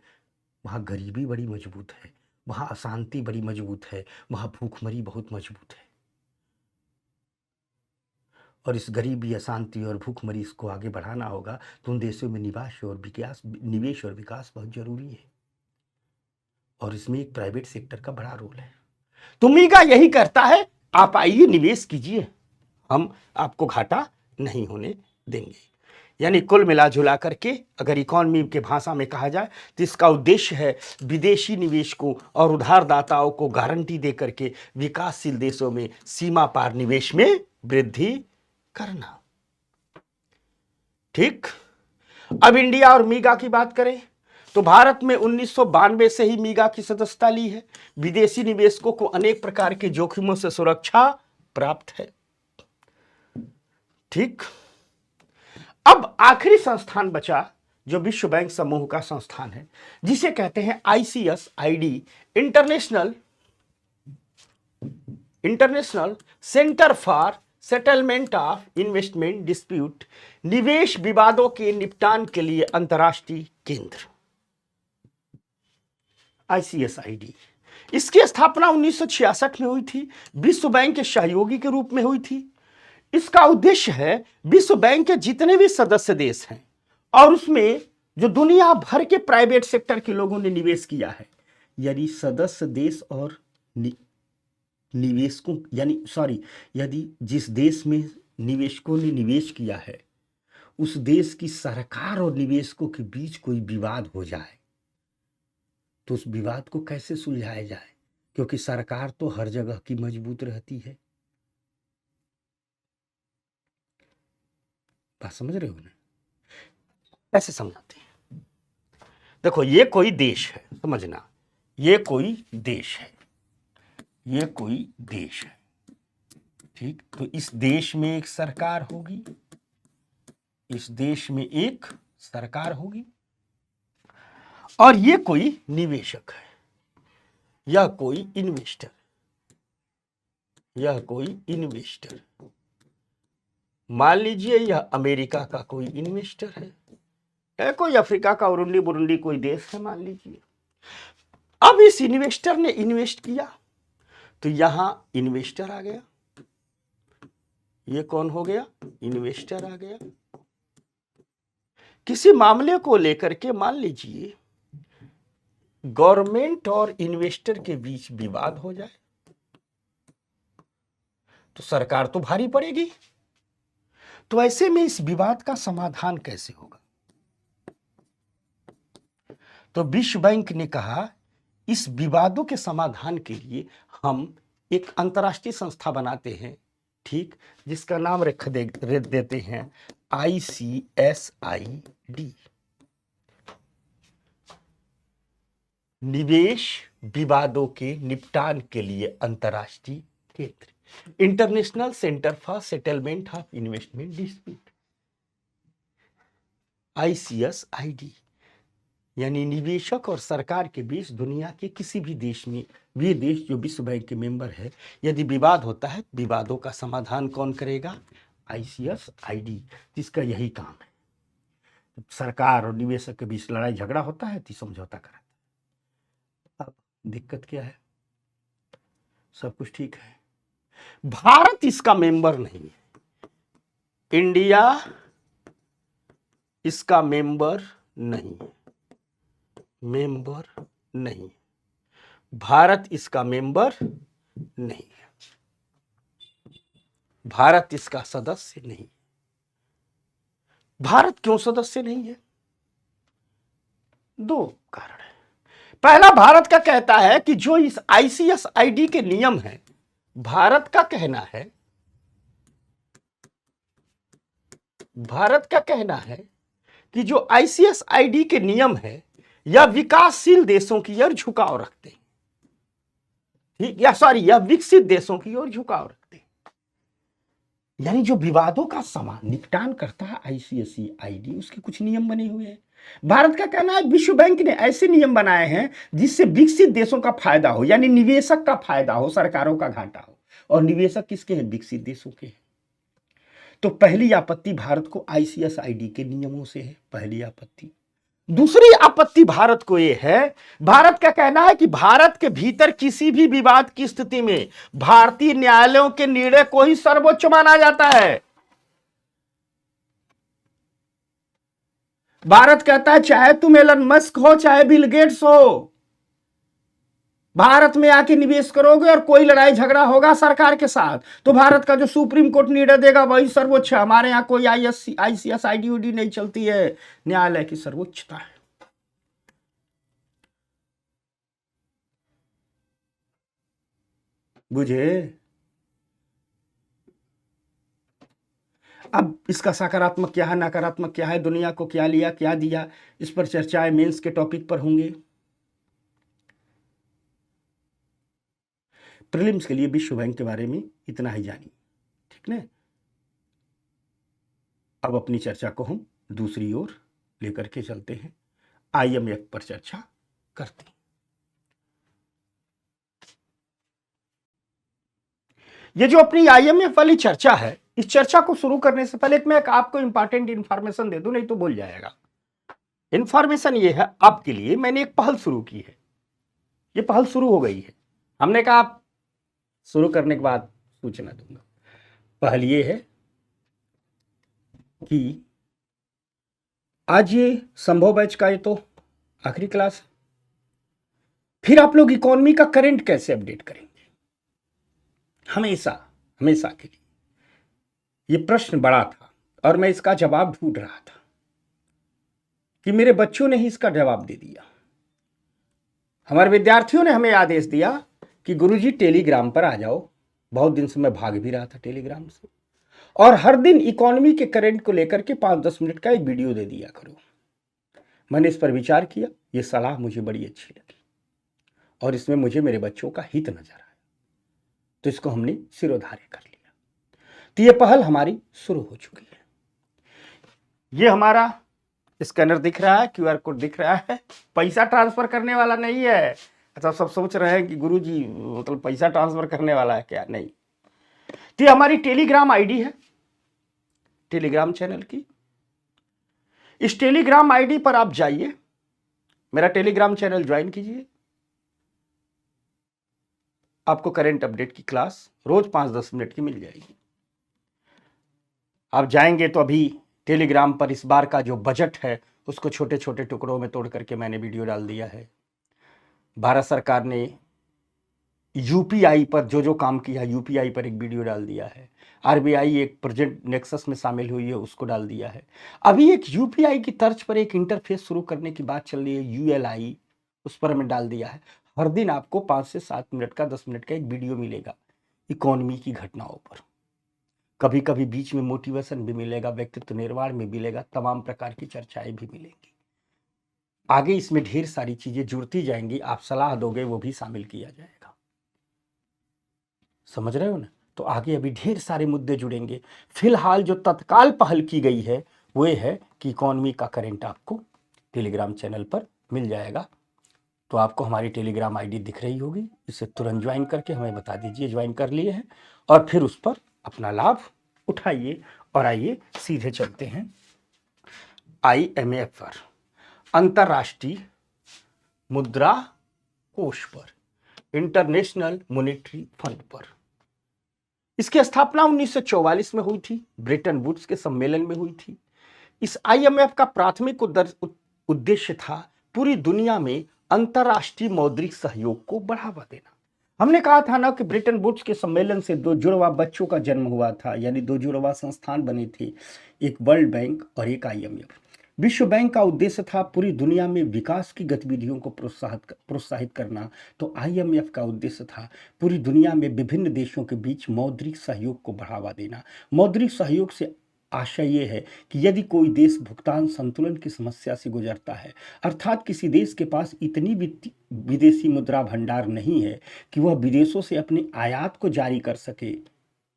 वहाँ गरीबी बड़ी मजबूत है, वहाँ अशांति बड़ी मजबूत है, वहाँ भूखमरी बहुत मजबूत है। और इस गरीबी, अशांति और भूखमरी को आगे बढ़ाना होगा तो उन देशों में निवेश और विकास बहुत जरूरी है, और इसमें एक प्राइवेट सेक्टर का बड़ा रोल है। तो मीगा यही करता है, आप आइए निवेश कीजिए, हम आपको घाटा नहीं होने देंगे। यानी कुल मिला जुला करके अगर इकोनॉमी के भाषा में कहा जाए तो इसका उद्देश्य है विदेशी निवेशकों और उधारदाताओं को गारंटी दे करके विकासशील देशों में सीमा पार निवेश में वृद्धि करना। ठीक, अब इंडिया और मीगा की बात करें तो भारत में 1992 से ही मीगा की सदस्यता ली है। विदेशी निवेशकों को अनेक प्रकार के जोखिमों से सुरक्षा प्राप्त है। ठीक, अब आखिरी संस्थान बचा जो विश्व बैंक समूह का संस्थान है, जिसे कहते हैं ICSID, international centre for settlement of investment dispute, निवेश विवादों के निपटान के लिए अंतर्राष्ट्रीय केंद्र। ICSID, इसकी स्थापना 1966 में हुई थी, विश्व बैंक के सहयोगी के रूप में हुई थी। इसका उद्देश्य है विश्व बैंक के जितने भी सदस्य देश हैं और उसमें जो दुनिया भर के प्राइवेट सेक्टर के लोगों ने निवेश किया है, यदि सदस्य देश और निवेशकों यदि जिस देश में निवेशकों ने निवेश किया है उस देश की सरकार और निवेशकों के बीच कोई विवाद हो जाए तो उस विवाद को कैसे सुलझाया जाए, क्योंकि सरकार तो हर जगह की मजबूत रहती है। बात समझ रहे हो ना? ऐसे समझाते हैं। देखो, ये कोई देश है, समझना, ये कोई देश है, ये कोई देश है। ठीक, तो इस देश में एक सरकार होगी, इस देश में एक सरकार होगी, और ये कोई निवेशक है, यह कोई इन्वेस्टर, यह कोई इन्वेस्टर। मान लीजिए यह अमेरिका का कोई इन्वेस्टर है कोई अफ्रीका का उरुंडी बुरुंडी कोई देश है मान लीजिए। अब इस इन्वेस्टर ने इन्वेस्ट किया तो यहां इन्वेस्टर आ गया, ये कौन हो गया, इन्वेस्टर आ गया। किसी मामले को लेकर के मान लीजिए गवर्नमेंट और इन्वेस्टर के बीच विवाद हो जाए तो सरकार तो भारी पड़ेगी। तो ऐसे में इस विवाद का समाधान कैसे होगा? तो विश्व बैंक ने कहा इस विवादों के समाधान के लिए हम एक अंतर्राष्ट्रीय संस्था बनाते हैं, ठीक, जिसका नाम रख देते हैं ICSID, निवेश विवादों के निपटान के लिए अंतर्राष्ट्रीय केंद्र, international centre for settlement of investment dispute, ICSID। यानी निवेशक और सरकार के बीच दुनिया के किसी भी देश में, वे देश जो विश्व बैंक के मेंबर है, यदि विवाद होता है, विवादों का समाधान कौन करेगा, ICSID, जिसका यही काम है। जब सरकार और निवेशक के बीच लड़ाई झगड़ा होता है तो समझौता कराता है। अब दिक्कत क्या है, सब कुछ ठीक है, भारत इसका मेंबर नहीं है, इंडिया इसका मेंबर नहीं है, मेंबर नहीं, भारत इसका मेंबर नहीं है, भारत इसका सदस्य नहीं। भारत क्यों सदस्य नहीं है? दो कारण है। पहला, भारत का कहता है कि जो इस आईसीएसआईडी के नियम है, भारत का कहना है, भारत का कहना है कि जो आईसीएसआईडी के नियम है यह विकासशील देशों की ओर झुकाव रखते हैं, ठीक या सॉरी, यह विकसित देशों की ओर झुकाव रखते हैं। यानी जो विवादों का निपटान करता है आईसीएसआईडी, उसके कुछ नियम बने हुए हैं। भारत का कहना है विश्व बैंक ने ऐसे नियम बनाए हैं जिससे विकसित देशों का फायदा हो, यानी निवेशक का फायदा हो, सरकारों का घाटा हो। और निवेशक किसके हैं? विकसित देशों के हैं। तो पहली आपत्ति भारत को आईसीएसआईडी के नियमों से है, पहली आपत्ति। दूसरी आपत्ति भारत को यह है, भारत का कहना है कि भारत के भीतर किसी भी विवाद की स्थिति में भारतीय न्यायालयों के निर्णय को ही सर्वोच्च माना जाता है। भारत कहता है चाहे तुम एलन मस्क हो, चाहे बिल गेट्स हो, भारत में आके निवेश करोगे और कोई लड़ाई झगड़ा होगा सरकार के साथ, तो भारत का जो सुप्रीम कोर्ट निर्णय देगा वही सर्वोच्च है। हमारे यहां कोई आईसीएसआईडी उडी नहीं चलती है, न्यायालय की सर्वोच्चता है। बुझे? अब इसका सकारात्मक क्या है, नकारात्मक क्या है, दुनिया को क्या लिया क्या दिया, इस पर चर्चाएं मेंस के टॉपिक पर होंगे। प्रीलिम्स के लिए विश्व बैंक के बारे में इतना ही जानिए, ठीक ना। अब अपनी चर्चा को हम दूसरी ओर लेकर के चलते हैं, आईएमएफ पर चर्चा करते हैं। ये जो अपनी आईएमएफ वाली चर्चा है, इस चर्चा को शुरू करने से पहले मैं आपको इंपॉर्टेंट इंफॉर्मेशन दे दूं, नहीं तो भूल जाएगा। इंफॉर्मेशन ये है आपके लिए, मैंने एक पहल शुरू की है, ये पहल शुरू हो गई है। हमने कहा आप शुरू करने के बाद सूचना दूंगा। पहल ये है कि आज ये संभव बैच का ये तो आखिरी क्लास है, फिर आप लोग इकोनॉमी का करंट कैसे अपडेट करेंगे। हमेशा हमेशा के लिए ये प्रश्न बड़ा था और मैं इसका जवाब ढूंढ रहा था कि मेरे बच्चों ने ही इसका जवाब दे दिया। हमारे विद्यार्थियों ने हमें आदेश दिया कि गुरुजी टेलीग्राम पर आ जाओ। बहुत दिन से मैं भाग भी रहा था टेलीग्राम से, और हर दिन इकोनॉमी के करंट को लेकर के 5-10 मिनट का एक वीडियो दे दिया करो। मैंने इस पर विचार किया, ये सलाह मुझे बड़ी अच्छी लगी और इसमें मुझे मेरे बच्चों का हित नजर आया, तो इसको हमने सिरोधार्य कर लिया। तो ये पहल हमारी शुरू हो चुकी है। ये हमारा स्कैनर दिख रहा है, क्यूआर कोड दिख रहा है, पैसा ट्रांसफर करने वाला नहीं है। अच्छा, सब सोच रहे हैं कि गुरुजी मतलब पैसा ट्रांसफर करने वाला है क्या? नहीं। तो ये हमारी टेलीग्राम आईडी है, टेलीग्राम चैनल की। इस टेलीग्राम आईडी पर आप जाइए, मेरा टेलीग्राम चैनल ज्वाइन कीजिए। आपको करंट अपडेट की क्लास रोज 5-10 मिनट की मिल जाएगी। आप जाएंगे तो अभी टेलीग्राम पर इस बार का जो बजट है उसको छोटे छोटे टुकड़ों में तोड़ करके मैंने वीडियो डाल दिया है। भारत सरकार ने यूपीआई पर जो जो काम किया, यूपीआई पर एक वीडियो डाल दिया है। आरबीआई एक प्रोजेक्ट नेक्सस में शामिल हुई है, उसको डाल दिया है। अभी एक यूपीआई की तर्ज पर एक इंटरफेस शुरू करने की बात चल रही है, यूएलआई, उस पर हमें डाल दिया है। हर दिन आपको 5 से 7 मिनट का, 10 मिनट का एक वीडियो मिलेगा इकोनॉमी की घटनाओं पर। कभी कभी बीच में मोटिवेशन भी मिलेगा, व्यक्तित्व निर्माण में मिलेगा, तमाम प्रकार की चर्चाएं भी मिलेंगी। आगे इसमें ढेर सारी चीजें जुड़ती जाएंगी, आप सलाह दोगे वो भी शामिल किया जाएगा। समझ रहे हो ना? तो आगे अभी ढेर सारे मुद्दे जुड़ेंगे। फिलहाल जो तत्काल पहल की गई है वो ये है कि इकोनॉमी का करंट आपको टेलीग्राम चैनल पर मिल जाएगा। तो आपको हमारी टेलीग्राम आईडी दिख रही होगी, इसे तुरंत ज्वाइन करके हमें बता दीजिए ज्वाइन कर लिए हैं, और फिर उस पर अपना लाभ उठाइए। और आइए सीधे चलते हैं आईएमएफ पर, अंतर्राष्ट्रीय मुद्रा कोष पर, इंटरनेशनल मॉनेटरी फंड पर। इसकी स्थापना 1944 में हुई थी, ब्रेटन वुड्स के सम्मेलन में हुई थी। इस आईएमएफ का प्राथमिक उद्देश्य था पूरी दुनिया में अंतर्राष्ट्रीय मौद्रिक सहयोग को बढ़ावा देना। हमने कहा था ना कि ब्रिटेन वुड्स के सम्मेलन से दो जुड़वा बच्चों का जन्म हुआ था, यानी दो जुड़वा संस्थान बने थे, एक वर्ल्ड बैंक और एक IMF। विश्व बैंक का उद्देश्य था पूरी दुनिया में विकास की गतिविधियों को प्रोत्साहित करना, तो IMF का उद्देश्य था पूरी दुनिया में विभिन्न देशों के बीच मौद्रिक सहयोग को बढ़ावा देना। मौद्रिक सहयोग से आशय ये है कि यदि कोई देश भुगतान संतुलन की समस्या से गुजरता है, अर्थात किसी देश के पास इतनी विदेशी मुद्रा भंडार नहीं है कि वह विदेशों से अपने आयात को जारी कर सके,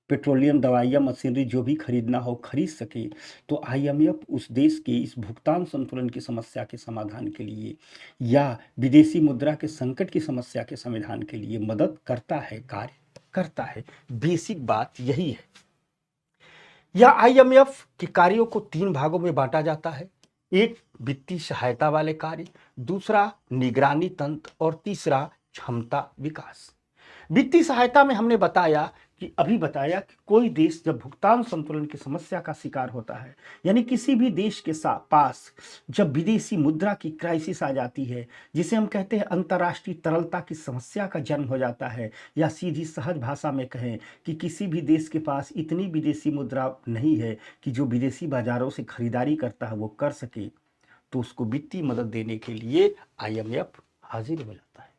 पेट्रोलियम, दवाइयाँ, मशीनरी जो भी खरीदना हो खरीद सके, तो IMF उस देश के इस भुगतान संतुलन की समस्या के समाधान के लिए या विदेशी मुद्रा के संकट की समस्या के समाधान के लिए मदद करता है, कार्य करता है। बेसिक बात यही है। यह IMF के कार्यों को 3 भागों में बांटा जाता है। एक वित्तीय सहायता वाले कार्य, दूसरा निगरानी तंत्र और तीसरा क्षमता विकास। वित्तीय सहायता में हमने अभी बताया कि कोई देश जब भुगतान संतुलन की समस्या का शिकार होता है, यानी किसी भी देश के पास जब विदेशी मुद्रा की क्राइसिस आ जाती है, जिसे हम कहते हैं अंतर्राष्ट्रीय तरलता की समस्या का जन्म हो जाता है, या सीधी सहज भाषा में कहें कि किसी भी देश के पास इतनी विदेशी मुद्रा नहीं है कि जो विदेशी बाजारों से खरीदारी करता है वो कर सके, तो उसको वित्तीय मदद देने के लिए IMF हाजिर हो जाता है।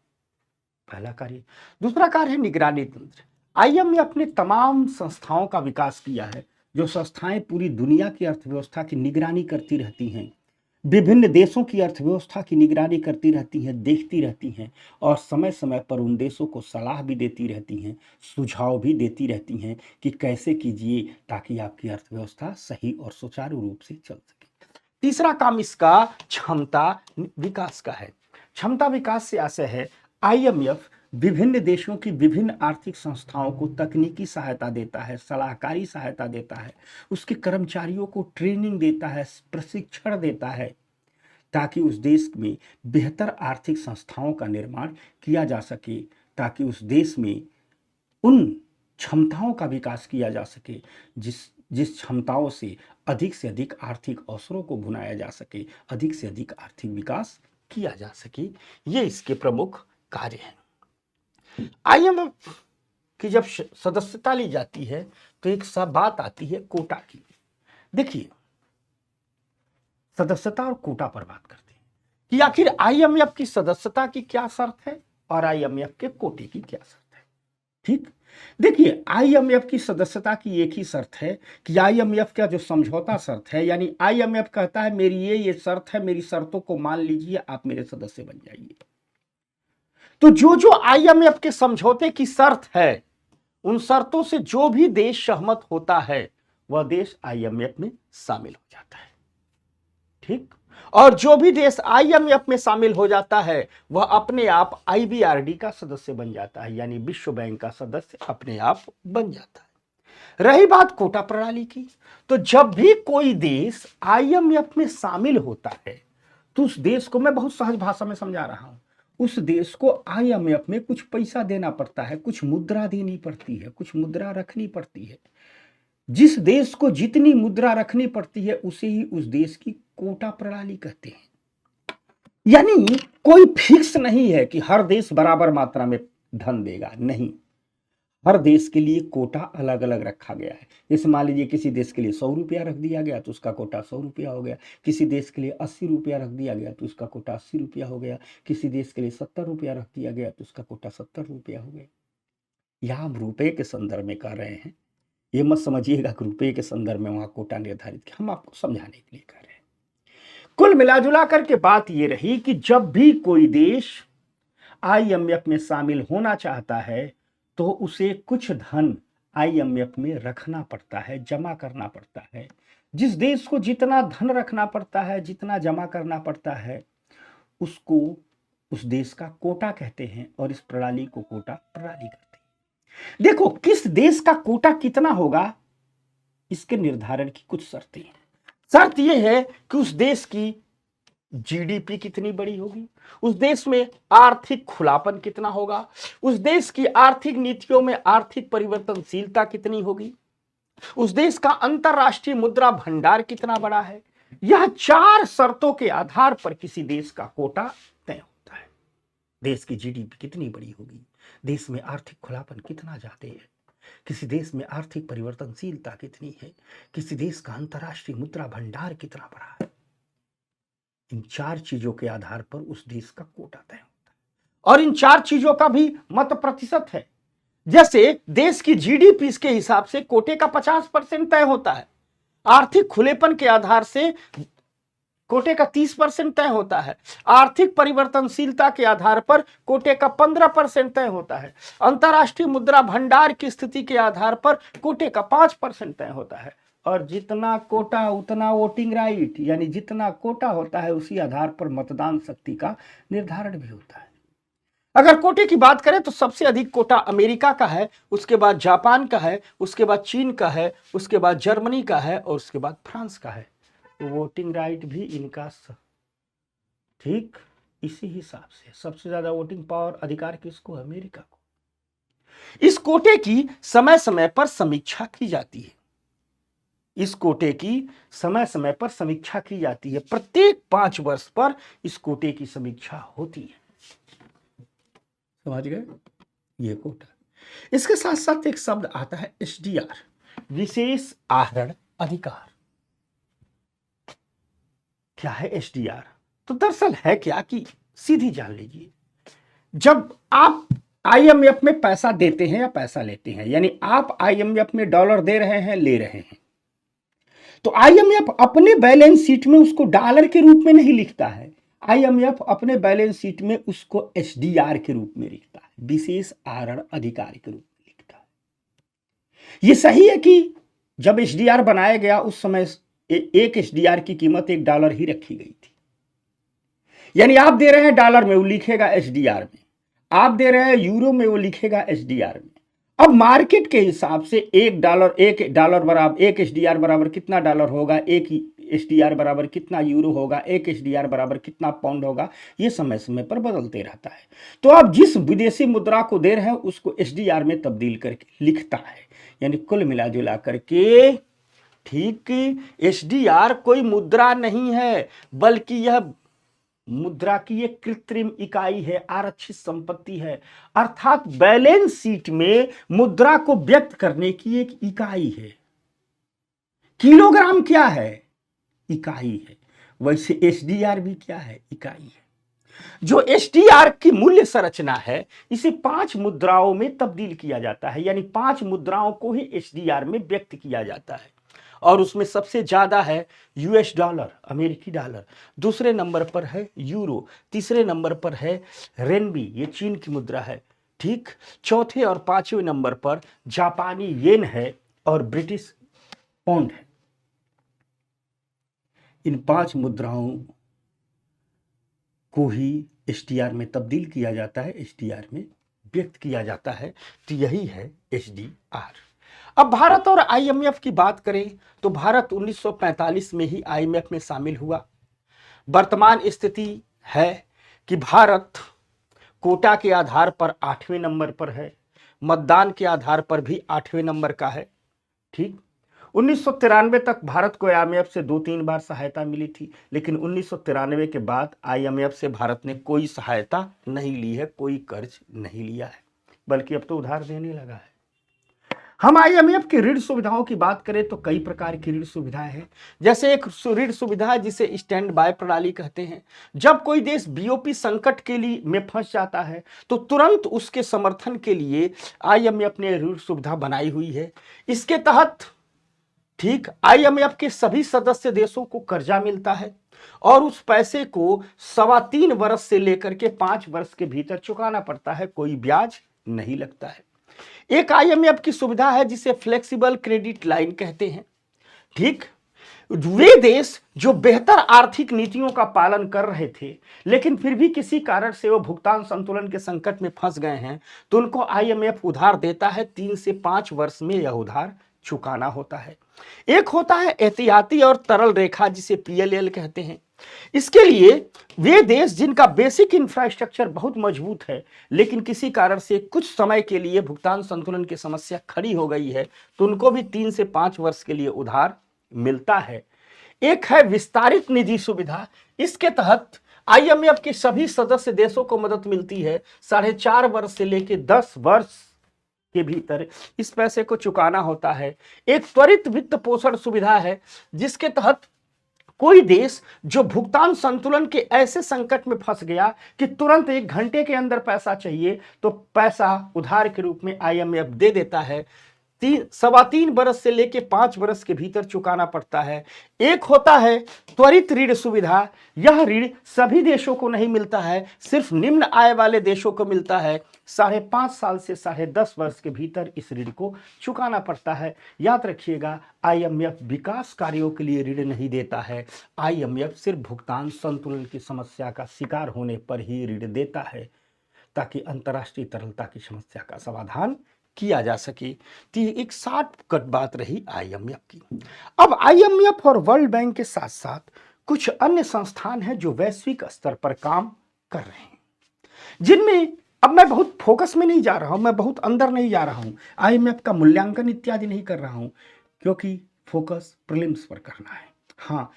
पहला कार्य। दूसरा कार्य है निगरानी तंत्र। IMF ने तमाम संस्थाओं का विकास किया है, जो संस्थाएं पूरी दुनिया की अर्थव्यवस्था की निगरानी करती रहती हैं, विभिन्न देशों की अर्थव्यवस्था की निगरानी करती रहती हैं, देखती रहती हैं और समय समय पर उन देशों को सलाह भी देती रहती हैं, सुझाव भी देती रहती हैं कि कैसे कीजिए ताकि आपकी अर्थव्यवस्था सही और सुचारू रूप से चल सके। तीसरा काम इसका क्षमता विकास का है। क्षमता विकास से आशय है IMF विभिन्न देशों की विभिन्न आर्थिक संस्थाओं को तकनीकी सहायता देता है, सलाहकारी सहायता देता है, उसके कर्मचारियों को ट्रेनिंग देता है, प्रशिक्षण देता है, ताकि उस देश में बेहतर आर्थिक संस्थाओं का निर्माण किया जा सके, ताकि उस देश में उन क्षमताओं का विकास किया जा सके जिस क्षमताओं से अधिक आर्थिक अवसरों को भुनाया जा सके, अधिक से अधिक आर्थिक विकास किया जा सके। ये इसके प्रमुख कार्य हैं। IMF की जब सदस्यता ली जाती है तो एक सब बात आती है कोटा की। देखिए, सदस्यता और कोटा पर बात करते हैं कि आखिर IMF की सदस्यता की क्या शर्त है और IMF के कोटे की क्या शर्त है। ठीक, देखिए, IMF की सदस्यता की एक ही शर्त है कि IMF का जो समझौता शर्त है, यानी IMF कहता है मेरी ये शर्त है, मेरी शर्तों को मान लीजिए, आप मेरे सदस्य बन जाइए। तो जो IMF के समझौते की शर्त है, उन शर्तों से जो भी देश सहमत होता है वह देश IMF में शामिल हो जाता है। ठीक, और जो भी देश IMF में शामिल हो जाता है वह अपने आप IBRD का सदस्य बन जाता है, यानी विश्व बैंक का सदस्य अपने आप बन जाता है। रही बात कोटा प्रणाली की, तो जब भी कोई देश IMF में शामिल होता है तो उस देश को, मैं बहुत सहज भाषा में समझा रहा हूं, उस देश को IMF में कुछ पैसा देना पड़ता है, कुछ मुद्रा देनी पड़ती है, कुछ मुद्रा रखनी पड़ती है। जिस देश को जितनी मुद्रा रखनी पड़ती है उसे ही उस देश की कोटा प्रणाली कहते हैं। यानी कोई फिक्स नहीं है कि हर देश बराबर मात्रा में धन देगा, नहीं, हर देश के लिए कोटा अलग अलग रखा गया है। जैसे मान लीजिए किसी देश के लिए 100 रुपया रख दिया गया तो उसका कोटा 100 रुपया हो गया, किसी देश के लिए 80 रुपया रख दिया गया तो उसका कोटा 80 रुपया हो गया, किसी देश के लिए 70 रुपया रख दिया गया तो उसका कोटा 70 रुपया हो गया। यहाँ हम रुपये के संदर्भ में कर रहे हैं, ये मत समझिएगा कि रुपये के संदर्भ में वहाँ कोटा निर्धारित किया, हम आपको समझाने के लिए कर रहे हैं। कुल मिलाजुला करके बात ये रही कि जब भी कोई देश IMF में शामिल होना चाहता है तो उसे कुछ धन IMF में रखना पड़ता है, जमा करना पड़ता है। जिस देश को जितना धन रखना पड़ता है, जितना जमा करना पड़ता है, उसको उस देश का कोटा कहते हैं और इस प्रणाली को कोटा प्रणाली कहते हैं। देखो, किस देश का कोटा कितना होगा इसके निर्धारण की कुछ शर्तें हैं। शर्त यह है कि उस देश की GDP कितनी बड़ी होगी, उस देश में आर्थिक खुलापन कितना होगा, उस देश की आर्थिक नीतियों में आर्थिक परिवर्तनशीलता कितनी होगी, उस देश का अंतरराष्ट्रीय मुद्रा भंडार कितना बड़ा है, यह 4 शर्तों के आधार पर किसी देश का कोटा तय होता है। देश की जीडीपी कितनी बड़ी होगी, देश में आर्थिक खुलापन कितना ज्यादा है, किसी देश में आर्थिक परिवर्तनशीलता कितनी है, किसी देश का अंतर्राष्ट्रीय मुद्रा भंडार कितना बड़ा है। इन 4 चीजों के आधार पर उस देश का कोटा तय होता है। और इन 4 चीजों का भी मत प्रतिशत है। जैसे देश की जीडीपी के हिसाब से कोटे का 50% तय होता है, आर्थिक खुलेपन के आधार से कोटे का 30% तय होता है, आर्थिक परिवर्तनशीलता के आधार पर कोटे का 15% तय होता है, अंतर्राष्ट्रीय मुद्रा भंडार की स्थिति के आधार पर कोटे का 5% तय होता है। और जितना कोटा उतना वोटिंग राइट, यानी जितना कोटा होता है उसी आधार पर मतदान शक्ति का निर्धारण भी होता है। अगर कोटे की बात करें तो सबसे अधिक कोटा अमेरिका का है, उसके बाद जापान का है, उसके बाद चीन का है, उसके बाद जर्मनी का है और उसके बाद फ्रांस का है। तो वोटिंग राइट भी इनका ठीक इसी हिसाब से सबसे ज्यादा वोटिंग पावर अधिकार किसको, अमेरिका को। इस कोटे की समय समय पर समीक्षा की जाती है, इस कोटे की समय समय पर समीक्षा की जाती है, प्रत्येक 5 वर्ष पर इस कोटे की समीक्षा होती है। समझ गए, ये कोटा। इसके साथ साथ एक शब्द आता है एसडीआर, विशेष आहरण अधिकार। क्या है एसडीआर? तो दरअसल है क्या कि सीधी जान लीजिए, जब आप आईएमएफ में पैसा देते हैं या पैसा लेते हैं, यानी आप आईएमएफ में डॉलर दे रहे हैं, ले रहे हैं, तो आईएमएफ अपने बैलेंस शीट में उसको डॉलर के रूप में नहीं लिखता है, आईएमएफ अपने बैलेंस शीट में उसको एसडीआर के रूप में लिखता है, विशेष आहरण अधिकार के रूप में लिखता है। यह सही है कि जब एसडीआर बनाया गया उस समय एक एसडीआर की कीमत $1 ही रखी गई थी, यानी आप दे रहे हैं डॉलर में, वो लिखेगा एसडीआर में, आप दे रहे हैं यूरो में, वो लिखेगा एसडीआर में। अब मार्केट के हिसाब से $1 बराबर, एक एसडीआर बराबर कितना डॉलर होगा, एक एसडीआर बराबर कितना यूरो होगा, एक एसडीआर बराबर कितना पाउंड होगा, ये समय समय पर बदलते रहता है। तो आप जिस विदेशी मुद्रा को दे रहे हैं उसको एसडीआर में तब्दील करके लिखता है, यानी कुल मिला जुला करके ठीक एसडीआर कोई मुद्रा नहीं है, बल्कि यह मुद्रा की एक कृत्रिम इकाई है, आरक्षित संपत्ति है, अर्थात बैलेंस शीट में मुद्रा को व्यक्त करने की एक इकाई है। किलोग्राम क्या है, इकाई है, वैसे एसडीआर भी क्या है, इकाई है। जो एसडीआर की मूल्य संरचना है इसे 5 मुद्राओं में तब्दील किया जाता है, यानी 5 मुद्राओं को ही एसडीआर में व्यक्त किया जाता है। और उसमें सबसे ज्यादा है यूएस डॉलर, अमेरिकी डॉलर, दूसरे नंबर पर है यूरो, तीसरे नंबर पर है रेनबी, ये चीन की मुद्रा है, ठीक, चौथे और 5वें नंबर पर जापानी येन है और ब्रिटिश पाउंड है। इन 5 मुद्राओं को ही एसडीआर में तब्दील किया जाता है, एसडीआर में व्यक्त किया जाता है। तो यही है एसडीआर। अब भारत और आईएमएफ की बात करें तो भारत 1945 में ही आईएमएफ में शामिल हुआ। वर्तमान स्थिति है कि भारत कोटा के आधार पर 8वें नंबर पर है, मतदान के आधार पर भी 8वें नंबर का है, ठीक। 1993 तक भारत को आईएमएफ से 2-3 बार सहायता मिली थी, लेकिन 1993 के बाद आईएमएफ से भारत ने कोई सहायता नहीं ली है, कोई कर्ज नहीं लिया है, बल्कि अब तो उधार देने लगा है। हम आईएमएफ की ऋण सुविधाओं की बात करें तो कई प्रकार की ऋण सुविधाएं हैं। जैसे एक ऋण सुविधा है जिसे स्टैंड बाय प्रणाली कहते हैं। जब कोई देश बीओपी संकट के लिए में फंस जाता है तो तुरंत उसके समर्थन के लिए आईएमएफ ने ऋण सुविधा बनाई हुई है। इसके तहत ठीक आईएमएफ के सभी सदस्य देशों को कर्जा मिलता है और उस पैसे को 3.25 वर्ष से लेकर के 5 वर्ष के भीतर चुकाना पड़ता है, कोई ब्याज नहीं लगता है। एक आईएमएफ की सुविधा है जिसे फ्लेक्सिबल क्रेडिट लाइन कहते हैं, ठीक। वे देश जो बेहतर आर्थिक नीतियों का पालन कर रहे थे लेकिन फिर भी किसी कारण से वो भुगतान संतुलन के संकट में फंस गए हैं, तो उनको आईएमएफ उधार देता है, 3 से 5 वर्ष में यह उधार चुकाना होता है। एक होता है एहतियाती और तरल रेखा जिसे पीएलएल कहते हैं। इसके लिए वे देश जिनका बेसिक इंफ्रास्ट्रक्चर बहुत मजबूत है लेकिन किसी कारण से कुछ समय के लिए भुगतान संतुलन की समस्या खड़ी हो गई है, तो उनको भी 3 से 5 वर्ष के लिए उधार मिलता है। एक है विस्तारित निधि सुविधा। इसके तहत आईएमएफ के सभी सदस्य देशों को मदद मिलती है 4.5 वर्ष से लेकर 10 वर्ष के भीतर इस पैसे को चुकाना होता है। एक त्वरित वित्त पोषण सुविधा है जिसके तहत कोई देश जो भुगतान संतुलन के ऐसे संकट में फंस गया कि तुरंत 1 घंटे के अंदर पैसा चाहिए तो पैसा उधार के रूप में आईएमएफ दे देता है। 3.25 बरस से लेके 5 बरस के भीतर चुकाना पड़ता है। एक होता है त्वरित ऋण सुविधा। यह ऋण सभी देशों को नहीं मिलता है, सिर्फ निम्न आय वाले देशों को मिलता है। 5.5 साल से 10.5 वर्ष के भीतर इस ऋण को चुकाना पड़ता है। याद रखिएगा, आईएमएफ विकास कार्यों के लिए ऋण नहीं देता है। आईएमएफ सिर्फ भुगतान संतुलन की समस्या का शिकार होने पर ही ऋण देता है ताकि अंतर्राष्ट्रीय तरलता की समस्या का समाधान किया जा सके। तो ये एक शॉर्टकट बात रही आईएमएफ की। अब आईएमएफ और वर्ल्ड बैंक के साथ साथ कुछ अन्य संस्थान हैं जो वैश्विक स्तर पर काम कर रहे हैं, जिनमें अब मैं बहुत फोकस में नहीं जा रहा हूं, मैं बहुत अंदर नहीं जा रहा हूं, आईएमएफ का मूल्यांकन इत्यादि नहीं कर रहा हूं, क्योंकि फोकस प्रीलिम्स पर करना है। हाँ,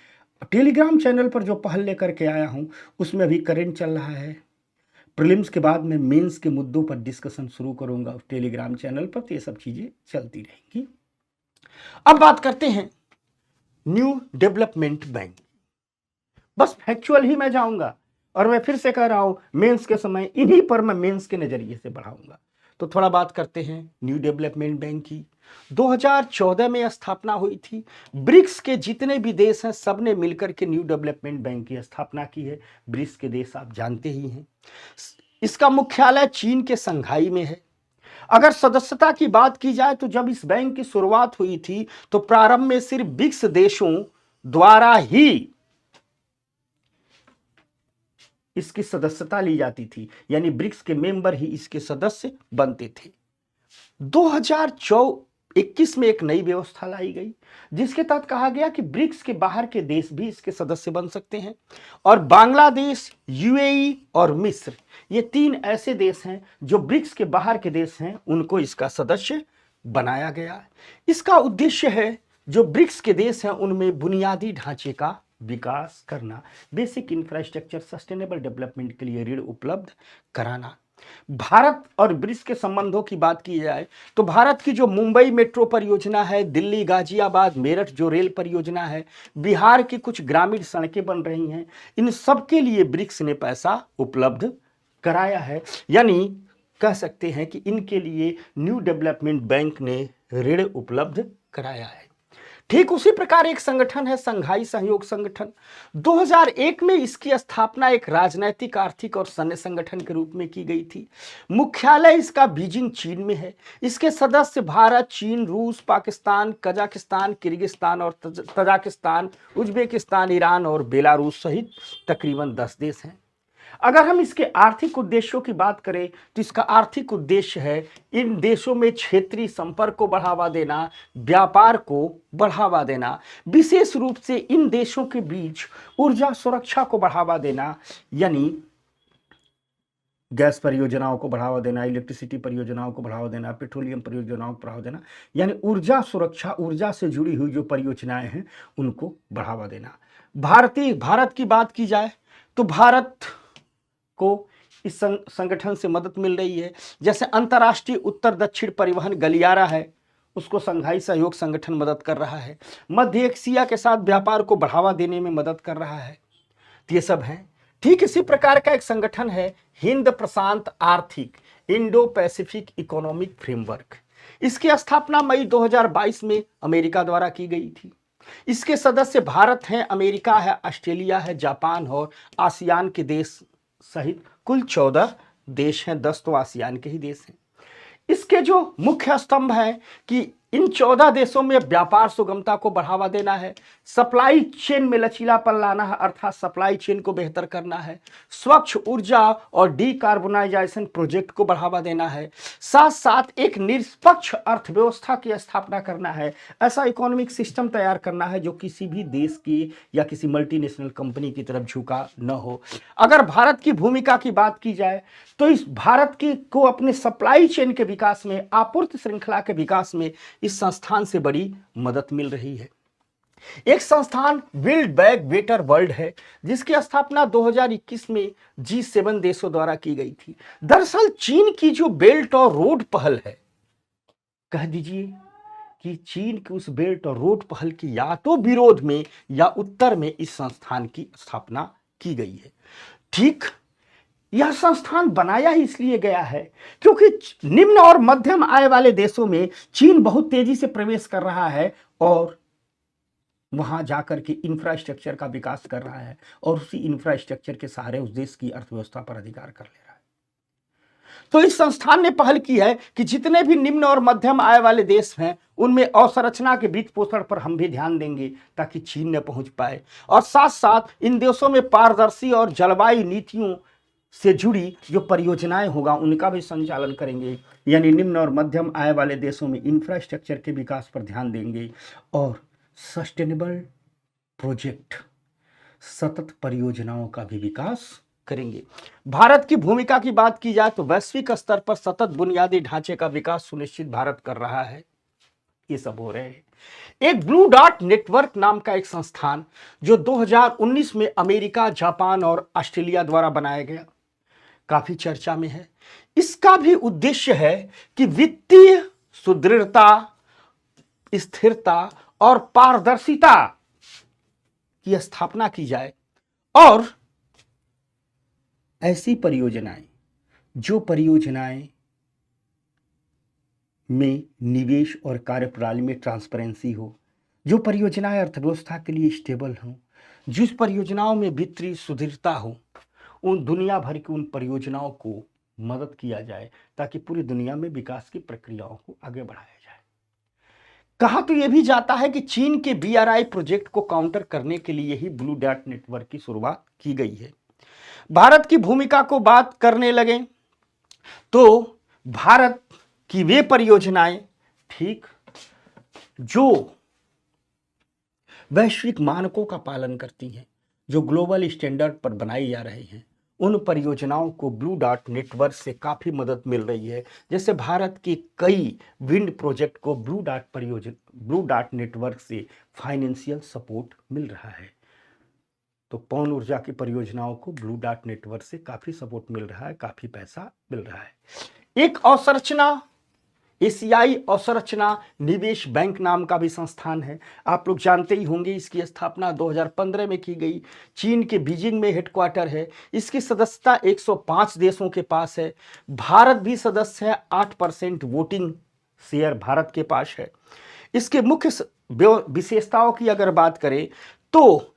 टेलीग्राम चैनल पर जो पहल लेकर के आया हूं उसमें अभी करंट चल रहा है। प्रीलिम्स के बाद मैं मेंस के मुद्दों पर डिस्कशन शुरू करूंगा टेलीग्राम चैनल पर, तो ये सब चीजें चलती रहेंगी। अब बात करते हैं न्यू डेवलपमेंट बैंक। बस फैक्चुअल ही मैं जाऊंगा और मैं फिर से कह रहा हूं मेंस के समय इन्हीं पर मैं मेंस के नजरिए से बढ़ाऊंगा। तो थोड़ा बात करते हैं न्यू डेवलपमेंट बैंक की। 2014 में स्थापना हुई थी। ब्रिक्स के जितने भी देश हैं सबने मिलकर के न्यू डेवलपमेंट बैंक की स्थापना की है। ब्रिक्स के देश आप जानते ही हैं। इसका मुख्यालय चीन के शंघाई में है। अगर सदस्यता की बात की जाए तो जब इस बैंक की शुरुआत हुई थी तो प्रारंभ में सिर्फ ब्रिक्स देशों द्वारा ही इसकी सदस्यता ली जाती थी, यानी ब्रिक्स के मेंबर ही इसके सदस्य बनते थे। 2021 में एक नई व्यवस्था लाई गई जिसके तहत कहा गया कि ब्रिक्स के बाहर के देश भी इसके सदस्य बन सकते हैं, और बांग्लादेश, यूएई और मिस्र, ये 3 ऐसे देश हैं जो ब्रिक्स के बाहर के देश हैं, उनको इसका सदस्य बनाया गया। इसका उद्देश्य है जो ब्रिक्स के देश हैं उनमें बुनियादी ढांचे का विकास करना, बेसिक इंफ्रास्ट्रक्चर सस्टेनेबल डेवलपमेंट के लिए ऋण उपलब्ध कराना। भारत और ब्रिक्स के संबंधों की बात की जाए तो भारत की जो मुंबई मेट्रो परियोजना है, दिल्ली गाजियाबाद मेरठ जो रेल परियोजना है, बिहार की कुछ ग्रामीण सड़कें बन रही हैं, इन सब के लिए ब्रिक्स ने पैसा उपलब्ध कराया है। यानी कह सकते हैं कि इनके लिए न्यू डेवलपमेंट बैंक ने ऋण उपलब्ध कराया है। ठीक उसी प्रकार एक संगठन है शंघाई सहयोग संगठन। 2001 में इसकी स्थापना एक राजनैतिक, आर्थिक और सैन्य संगठन के रूप में की गई थी। मुख्यालय इसका बीजिंग चीन में है। इसके सदस्य भारत, चीन, रूस, पाकिस्तान, कजाकिस्तान, किर्गिस्तान और तजाकिस्तान, उज्बेकिस्तान, ईरान और बेलारूस सहित तकरीबन 10 देश हैं। अगर हम इसके आर्थिक उद्देश्यों की बात करें तो इसका आर्थिक उद्देश्य है इन देशों में क्षेत्रीय संपर्क को बढ़ावा देना, व्यापार को बढ़ावा देना, विशेष रूप से इन देशों के बीच ऊर्जा सुरक्षा को बढ़ावा देना, यानी गैस परियोजनाओं को बढ़ावा देना, इलेक्ट्रिसिटी परियोजनाओं को बढ़ावा देना, पेट्रोलियम परियोजनाओं को बढ़ावा देना, यानी ऊर्जा सुरक्षा, ऊर्जा से जुड़ी हुई जो परियोजनाएं हैं उनको बढ़ावा देना। भारत की बात की जाए तो भारत को इस संगठन से मदद मिल रही है। जैसे अंतर्राष्ट्रीय उत्तर दक्षिण परिवहन गलियारा है, उसको शंघाई सहयोग संगठन मदद कर रहा है। मध्य एशिया के साथ व्यापार को बढ़ावा देने में मदद कर रहा है। तो ये सब है। ठीक इसी प्रकार का एक संगठन है हिंद प्रशांत आर्थिक, इंडो पैसिफिक इकोनॉमिक फ्रेमवर्क। इसकी स्थापना मई 2022 में अमेरिका द्वारा की गई थी। इसके सदस्य भारत हैं, अमेरिका है, ऑस्ट्रेलिया है, जापान और आसियान के देश सहित कुल 14 देश हैं। 10 तो आसियान के ही देश हैं। इसके जो मुख्य स्तंभ है कि इन 14 देशों में व्यापार सुगमता को बढ़ावा देना है, सप्लाई चेन में लचीलापन लाना है, अर्थात सप्लाई चेन को बेहतर करना है, स्वच्छ ऊर्जा और डीकार्बोनाइजेशन प्रोजेक्ट को बढ़ावा देना है, साथ साथ एक निष्पक्ष अर्थव्यवस्था की स्थापना करना है। ऐसा इकोनॉमिक सिस्टम तैयार करना है जो किसी भी देश की या किसी मल्टीनेशनल कंपनी की तरफ झुका न हो। अगर भारत की भूमिका की बात की जाए तो इस भारत की को अपने सप्लाई चेन के विकास में, आपूर्ति श्रृंखला के विकास में इस संस्थान से बड़ी मदद मिल रही है। एक संस्थान बिल्ड बैक बेटर वर्ल्ड है, जिसकी स्थापना 2021 में G7 देशों द्वारा की गई थी। दरअसल चीन की जो बेल्ट और रोड पहल है, कह दीजिए कि चीन की उस बेल्ट और रोड पहल की या तो विरोध में या उत्तर में इस संस्थान की स्थापना की गई है। ठीक, यह संस्थान बनाया ही इसलिए गया है क्योंकि निम्न और मध्यम आय वाले देशों में चीन बहुत तेजी से प्रवेश कर रहा है और वहां जाकर के इंफ्रास्ट्रक्चर का विकास कर रहा है और उसी इंफ्रास्ट्रक्चर के सहारे उस देश की अर्थव्यवस्था पर अधिकार कर ले रहा है। तो इस संस्थान ने पहल की है कि जितने भी निम्न और मध्यम आय वाले देश हैं उनमें अवसंरचना के वित्त पोषण पर हम भी ध्यान देंगे ताकि चीन न पहुंच पाए, और साथ साथ इन देशों में पारदर्शी और जलवायु नीतियों से जुड़ी जो परियोजनाएं होगा उनका भी संचालन करेंगे। यानी निम्न और मध्यम आय वाले देशों में इंफ्रास्ट्रक्चर के विकास पर ध्यान देंगे और सस्टेनेबल प्रोजेक्ट, सतत परियोजनाओं का भी विकास करेंगे। भारत की भूमिका की बात की जाए तो वैश्विक स्तर पर सतत बुनियादी ढांचे का विकास सुनिश्चित भारत कर रहा है। ये सब हो रहे हैं। एक ब्लू डॉट नेटवर्क नाम का एक संस्थान जो 2019 में अमेरिका, जापान और ऑस्ट्रेलिया द्वारा बनाया गया, काफी चर्चा में है। इसका भी उद्देश्य है कि वित्तीय सुदृढ़ता, स्थिरता और पारदर्शिता की स्थापना की जाए और ऐसी परियोजनाएं, जो परियोजनाएं में निवेश और कार्यप्रणाली में ट्रांसपेरेंसी हो, जो परियोजनाएं अर्थव्यवस्था के लिए स्टेबल हों, जिस परियोजनाओं में वित्तीय सुदृढ़ता हो, उन दुनिया भर की उन परियोजनाओं को मदद किया जाए ताकि पूरी दुनिया में विकास की प्रक्रियाओं को आगे बढ़ाया जाए। कहा तो यह भी जाता है कि चीन के BRI प्रोजेक्ट को काउंटर करने के लिए ही ब्लू डॉट नेटवर्क की शुरुआत की गई है। भारत की भूमिका को बात करने लगे तो भारत की वे परियोजनाएं, ठीक, जो वैश्विक मानकों का पालन करती हैं, जो ग्लोबल स्टैंडर्ड पर बनाई जा रही हैं, उन परियोजनाओं को ब्लू डॉट नेटवर्क से काफ़ी मदद मिल रही है। जैसे भारत के कई विंड प्रोजेक्ट को ब्लू डॉट नेटवर्क से फाइनेंशियल सपोर्ट मिल रहा है। तो पवन ऊर्जा की परियोजनाओं को ब्लू डॉट नेटवर्क से काफ़ी सपोर्ट मिल रहा है, काफ़ी पैसा मिल रहा है। एक अवसंरचना, एशियाई अवसंरचना निवेश बैंक नाम का भी संस्थान है। आप लोग जानते ही होंगे, इसकी स्थापना 2015 में की गई। चीन के बीजिंग में हेडक्वार्टर है। इसकी सदस्यता 105 देशों के पास है। भारत भी सदस्य है। 8% वोटिंग शेयर भारत के पास है। इसके मुख्य विशेषताओं की अगर बात करें तो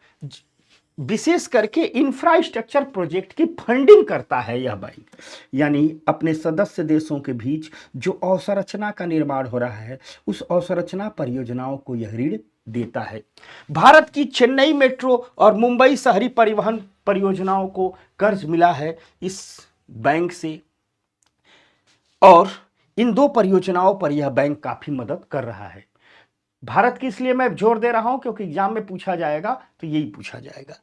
विशेष करके इंफ्रास्ट्रक्चर प्रोजेक्ट की फंडिंग करता है यह बैंक। यानी अपने सदस्य देशों के बीच जो अवसंरचना का निर्माण हो रहा है उस अवसंरचना परियोजनाओं को यह ऋण देता है। भारत की चेन्नई मेट्रो और मुंबई शहरी परिवहन परियोजनाओं को कर्ज मिला है इस बैंक से, और इन दो परियोजनाओं पर यह बैंक काफी मदद कर रहा है। भारत की इसलिए मैं जोर दे रहा हूं क्योंकि एग्जाम में पूछा जाएगा तो यही पूछा जाएगा।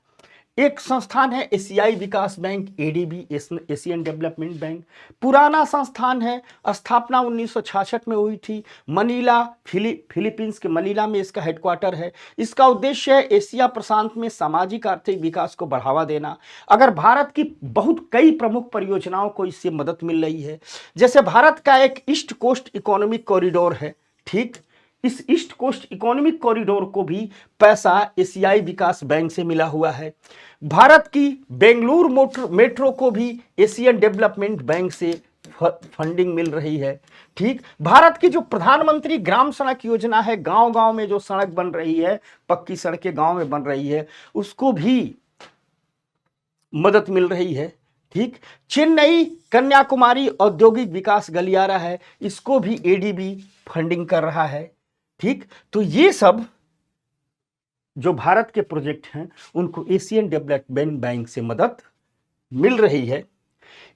एक संस्थान है एशियाई विकास bank, ADB, Asian development bank. पुराना संस्थान है, स्थापना 1966 में हुई थी। मनीला, फिलीपींस के मनीला में इसका हेडक्वार्टर है। इसका उद्देश्य है एशिया प्रशांत में सामाजिक आर्थिक विकास को बढ़ावा देना। अगर भारत की बहुत कई प्रमुख परियोजनाओं को इससे मदद मिल रही है। जैसे भारत का एक ईस्ट कोस्ट इकोनॉमिक कॉरिडोर है, ठीक, इस ईस्ट कोस्ट इकोनॉमिक कॉरिडोर को भी पैसा एशियाई विकास बैंक से मिला हुआ है। भारत की बेंगलुरु मेट्रो को भी एशियन डेवलपमेंट बैंक से फंडिंग मिल रही है। ठीक, भारत की जो प्रधानमंत्री ग्राम सड़क योजना है, गांव गांव में जो सड़क बन रही है, पक्की सड़कें गांव में बन रही है, उसको भी मदद मिल रही है। ठीक, चेन्नई कन्याकुमारी औद्योगिक विकास गलियारा है, इसको भी ADB फंडिंग कर रहा है। ठीक, तो ये सब जो भारत के प्रोजेक्ट हैं उनको एशियन डेवलपमेंट बैंक से मदद मिल रही है।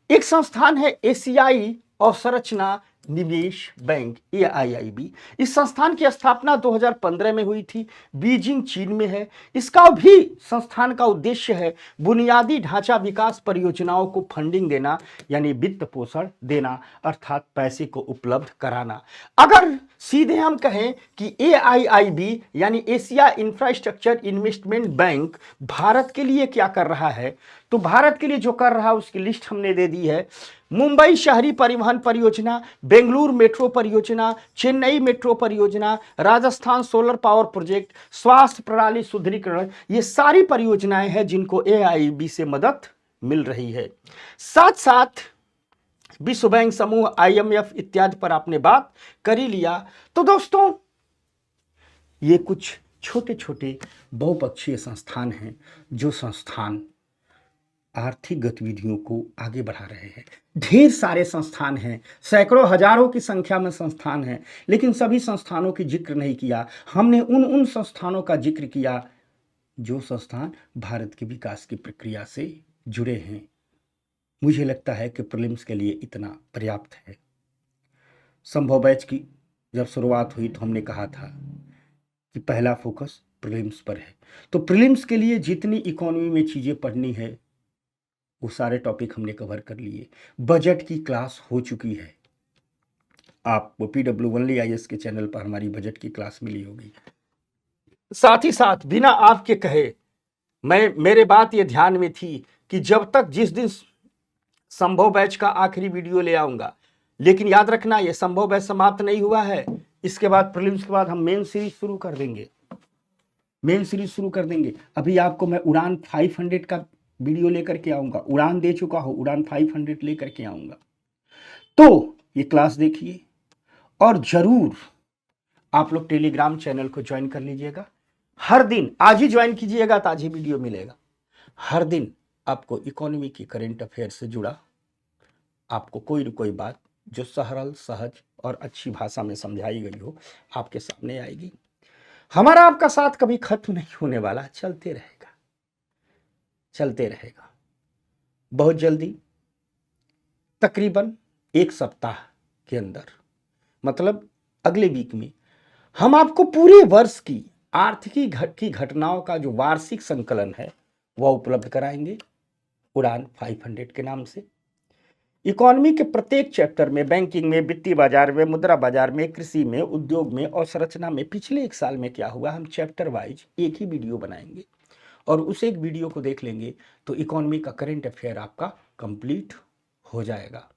एक संस्थान है एशियाई अवसंरचना निवेश बैंक AIIB, इस संस्थान की स्थापना 2015 में हुई थी। बीजिंग चीन में है। इसका भी संस्थान का उद्देश्य है बुनियादी ढांचा विकास परियोजनाओं को फंडिंग देना, यानी वित्त पोषण देना, अर्थात पैसे को उपलब्ध कराना। अगर सीधे हम कहें कि AIIB यानी Asia infrastructure investment bank Bharat के लिए क्या कर रहा है, तो भारत के लिए जो कर रहा है उसकी लिस्ट हमने दे दी है। मुंबई शहरी परिवहन परियोजना, बेंगलुरु मेट्रो परियोजना, चेन्नई मेट्रो परियोजना, राजस्थान सोलर पावर प्रोजेक्ट, स्वास्थ्य प्रणाली सुदृढ़ीकरण, ये सारी परियोजनाएं हैं जिनको AIIB से मदद मिल रही है। साथ साथ विश्व बैंक समूह, IMF इत्यादि पर आपने बात कर ही लिया। तो दोस्तों, ये कुछ छोटे छोटे बहुपक्षीय संस्थान हैं जो संस्थान आर्थिक गतिविधियों को आगे बढ़ा रहे हैं। ढेर सारे संस्थान हैं, सैकड़ों हजारों की संख्या में संस्थान हैं, लेकिन सभी संस्थानों की जिक्र नहीं किया। हमने उन संस्थानों का जिक्र किया जो संस्थान भारत की विकास की प्रक्रिया से जुड़े हैं। मुझे लगता है कि प्रीलिम्स के लिए इतना पर्याप्त है। संभव बैच की जब शुरुआत हुई तो हमने कहा था कि पहला फोकस प्रीलिम्स पर है। तो प्रीलिम्स के लिए जितनी इकोनॉमी में चीज़ें पढ़नी है वो सारे टॉपिक हमने कवर कर लिए। बजट की क्लास हो चुकी है, आपको PW ओनली IAS के चैनल पर हमारी बजट की क्लास मिली होगी। साथ ही साथ बिना आपके कहे मेरे बात ये ध्यान में थी कि जब तक जिस दिन संभव बैच का आखिरी वीडियो ले आऊंगा, लेकिन याद रखना ये संभव बैच समाप्त नहीं हुआ है। इसके बाद प्रीलिम्स के बाद हम मेन सीरीज शुरू कर देंगे। अभी आपको मैं उड़ान 500 का वीडियो लेकर के आऊंगा। उड़ान दे चुका हूं, उड़ान 500 लेकर के आऊंगा। तो ये क्लास देखिए और जरूर आप लोग टेलीग्राम चैनल को ज्वाइन कर लीजिएगा। हर दिन आज ही ज्वाइन कीजिएगा तो आज ही वीडियो मिलेगा। हर दिन आपको इकोनॉमी की करंट अफेयर से जुड़ा आपको कोई न कोई बात जो सरल, सहज और अच्छी भाषा में समझाई गई हो आपके सामने आएगी। हमारा आपका साथ कभी खत्म नहीं होने वाला, चलते रहेगा। बहुत जल्दी, तकरीबन एक सप्ताह के अंदर, मतलब अगले वीक में, हम आपको पूरे वर्ष की आर्थिक घटनाओं का जो वार्षिक संकलन है वह उपलब्ध कराएंगे उड़ान 500 के नाम से। इकोनॉमी के प्रत्येक चैप्टर में, बैंकिंग में, वित्तीय बाजार में, मुद्रा बाजार में, कृषि में, उद्योग में और संरचना में पिछले एक साल में क्या हुआ, हम चैप्टर वाइज एक ही वीडियो बनाएंगे और उस एक वीडियो को देख लेंगे तो इकोनॉमी का करंट अफेयर आपका कंप्लीट हो जाएगा।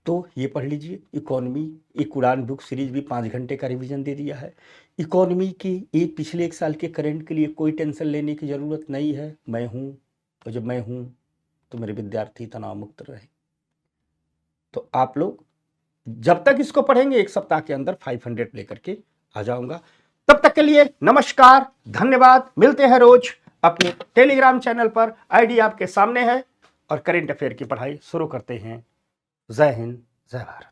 तो ये पढ़ लीजिए इकोनॉमी, एक उड़ान बुक सीरीज भी 5 घंटे का रिवीजन दे दिया है। इकोनॉमी की पिछले एक साल के करंट के लिए कोई टेंशन लेने की ज़रूरत नहीं है। मैं हूँ, और जब मैं हूँ तो मेरे विद्यार्थी तनाव मुक्त रहे। तो आप लोग जब तक इसको पढ़ेंगे एक सप्ताह के अंदर 500 लेकर के आ जाऊंगा। तब तक के लिए नमस्कार, धन्यवाद। मिलते हैं रोज अपने टेलीग्राम चैनल पर, आईडी आपके सामने है, और करंट अफेयर की पढ़ाई शुरू करते हैं। जय हिंद, जय भारत।